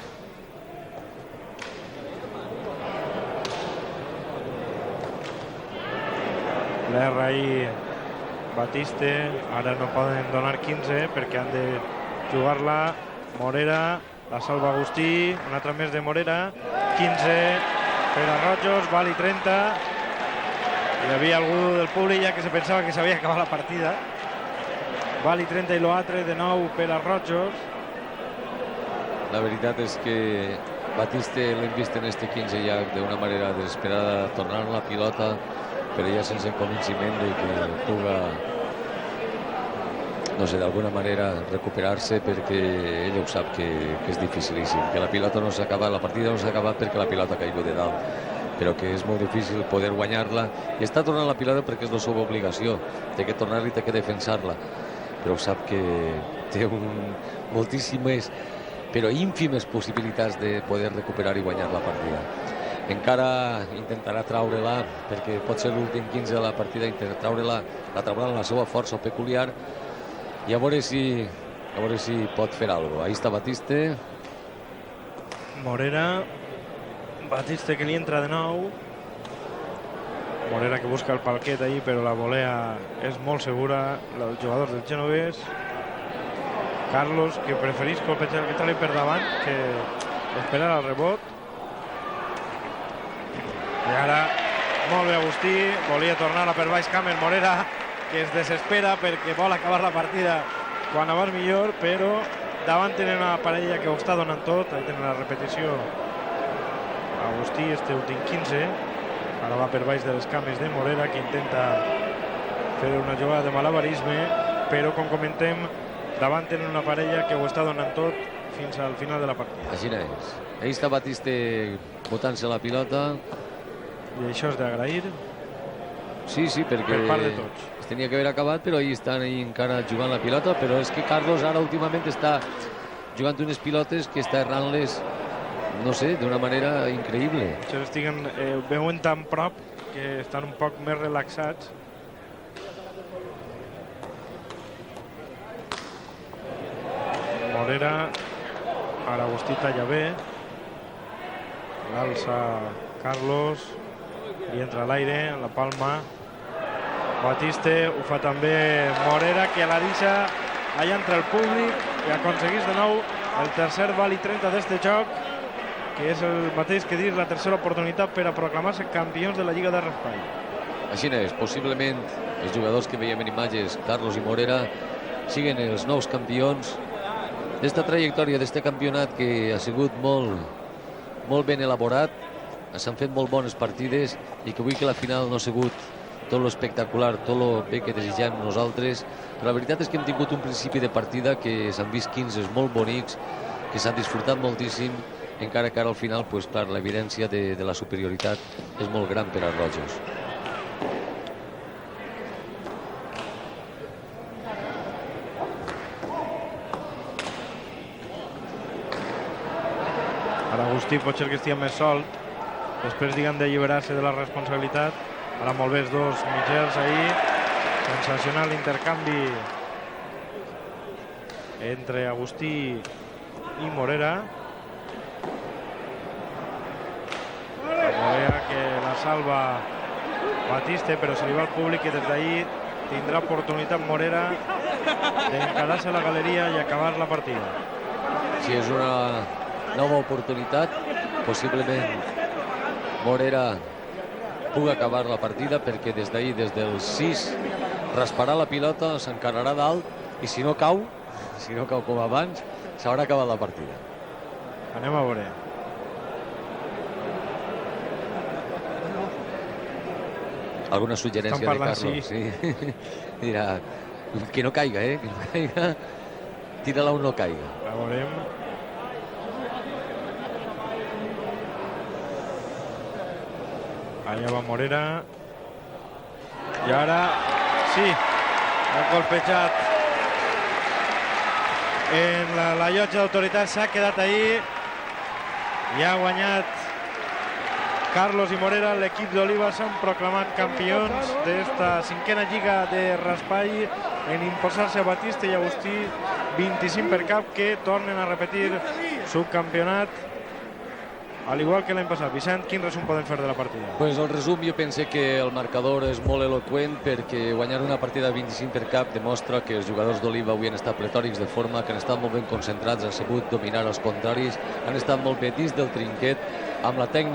L'erra ahí Batiste. Ara no poden donar 15 perquè han de jugar-la. Morera, la salva Agustí. Un altre més de Morera. 15 per a Rojos, vali 30. Hi havia algú del públic ja que se pensava que s'havia acabat la partida. Vali 30 i l'altre de nou per a Rojos. La veritat és que Batiste l'hem vist en este 15 ja d'una manera desesperada, tornar la pilota, però ja sense convenciment de que puga, no sé, d'alguna manera recuperar-se, perquè ell ho sap que és dificilíssim, que la pilota no s'ha acabat, la partida no s'ha acabat perquè la pilota ha caigut de dalt, però que és molt difícil poder guanyar-la, i està tornant la pilota perquè és la seva obligació, té que tornar-la i té que defensar-la, però sap que té moltíssimes, però ínfimes possibilitats de poder recuperar i guanyar la partida. Encara intentarà traure-la, perquè pot ser l'últim 15 de la partida, intentarà traure-la, la traurà amb la seva força peculiar, i a veure si pot fer alguna cosa. Ahí està Batiste. Morera. Batiste que li entra de nou. Morera que busca el palquet ahí, però la volea és molt segura, els jugadors del Genovés. Carlos, que preferís colpejar que tal per davant, que esperar el rebot. I ara, molt bé Agustí, volia tornar-la per baix Camer Morera, que es desespera perquè vol acabar la partida quan abans millor, però davant tenen una parella que ho està donant tot, ahí tenen la repetició. Agustí, este últim 15, ara va per baix de les cames de Morera, que intenta fer una jugada de malabarisme, però com comentem, davant tenen una parella que ho està donant tot fins al final de la partida. Així és. Ahí està Batiste botant-se la pilota. I això és d'agrair. Sí, perquè per part de tots. Es tenia que haver acabat, però ahí estan encara jugant la pilota, però és que Carlos ara últimament està jugant unes pilotes que està errant-les, no sé, d'una manera increïble. Això estiguen veuen tan prop que estan un poc més relaxats. Morera, ara Agustí talla bé, l'alça Carlos, i entra a l'aire, en la palma. Batiste, ho fa també Morera, que la deixa allà entre el públic, i aconseguís de nou el tercer vali 30 d'este joc, que és el mateix que dir la tercera oportunitat per a proclamar-se campions de la Lliga de Raspall. Així és, possiblement els jugadors que veiem en imatges, Carlos i Morera, siguen els nous campions d'esta trajectòria, d'este campionat que ha sigut molt ben elaborat, s'han fet molt bones partides i que avui que la final no ha sigut tot lo espectacular, tot lo bé que desitgem nosaltres, però la veritat és que hem tingut un principi de partida que s'han vist 15 molt bonics, que s'han disfrutat moltíssim, encara que ara al final, pues, clar, l'evidència de la superioritat és molt gran per als rojos. Ara Agustí pot ser que estigui més sol, després, diguem, d'alliberar-se de la responsabilitat. Ara molt bé els dos mitjans ahir. Sensacional intercanvi entre Agustí i Morera. Morera que la salva Batiste, però se li va al públic i des d'ahir tindrà oportunitat Morera d'encarar-se a la galeria i acabar la partida. Si és una nova oportunitat, possiblement Morera pugui acabar la partida, perquè des d'ahir, des del 6, rasparà la pilota, s'encararà dalt, i si no cau com abans, s'haurà acabat la partida. Anem a veure. Alguna suggerència de Carlos? Sí. Dirà, que no caiga, que no caiga. Tira-la on no caiga. La veurem. Allà va Morera. I ara, sí, ha colpejat en la llotja d'autoritat, s'ha quedat ahí i ha guanyat Carlos i Morera. L'equip d'Oliva s'han proclamat campions d'esta 5a lliga de raspall en imposar-se a Batiste i Agustí 25 per cap, que tornen a repetir subcampionat, al igual que l'any passat. Vicent, quin resum podem fer de la partida? Pues el resum, jo pense que el marcador és molt eloqüent, perquè guanyar una partida de 25 per cap demostra que els jugadors d'Oliva avui han estat pletòrics de forma, que han estat molt ben concentrats, han sabut dominar els contraris, han estat molt bé dins del trinquet, amb la tècnica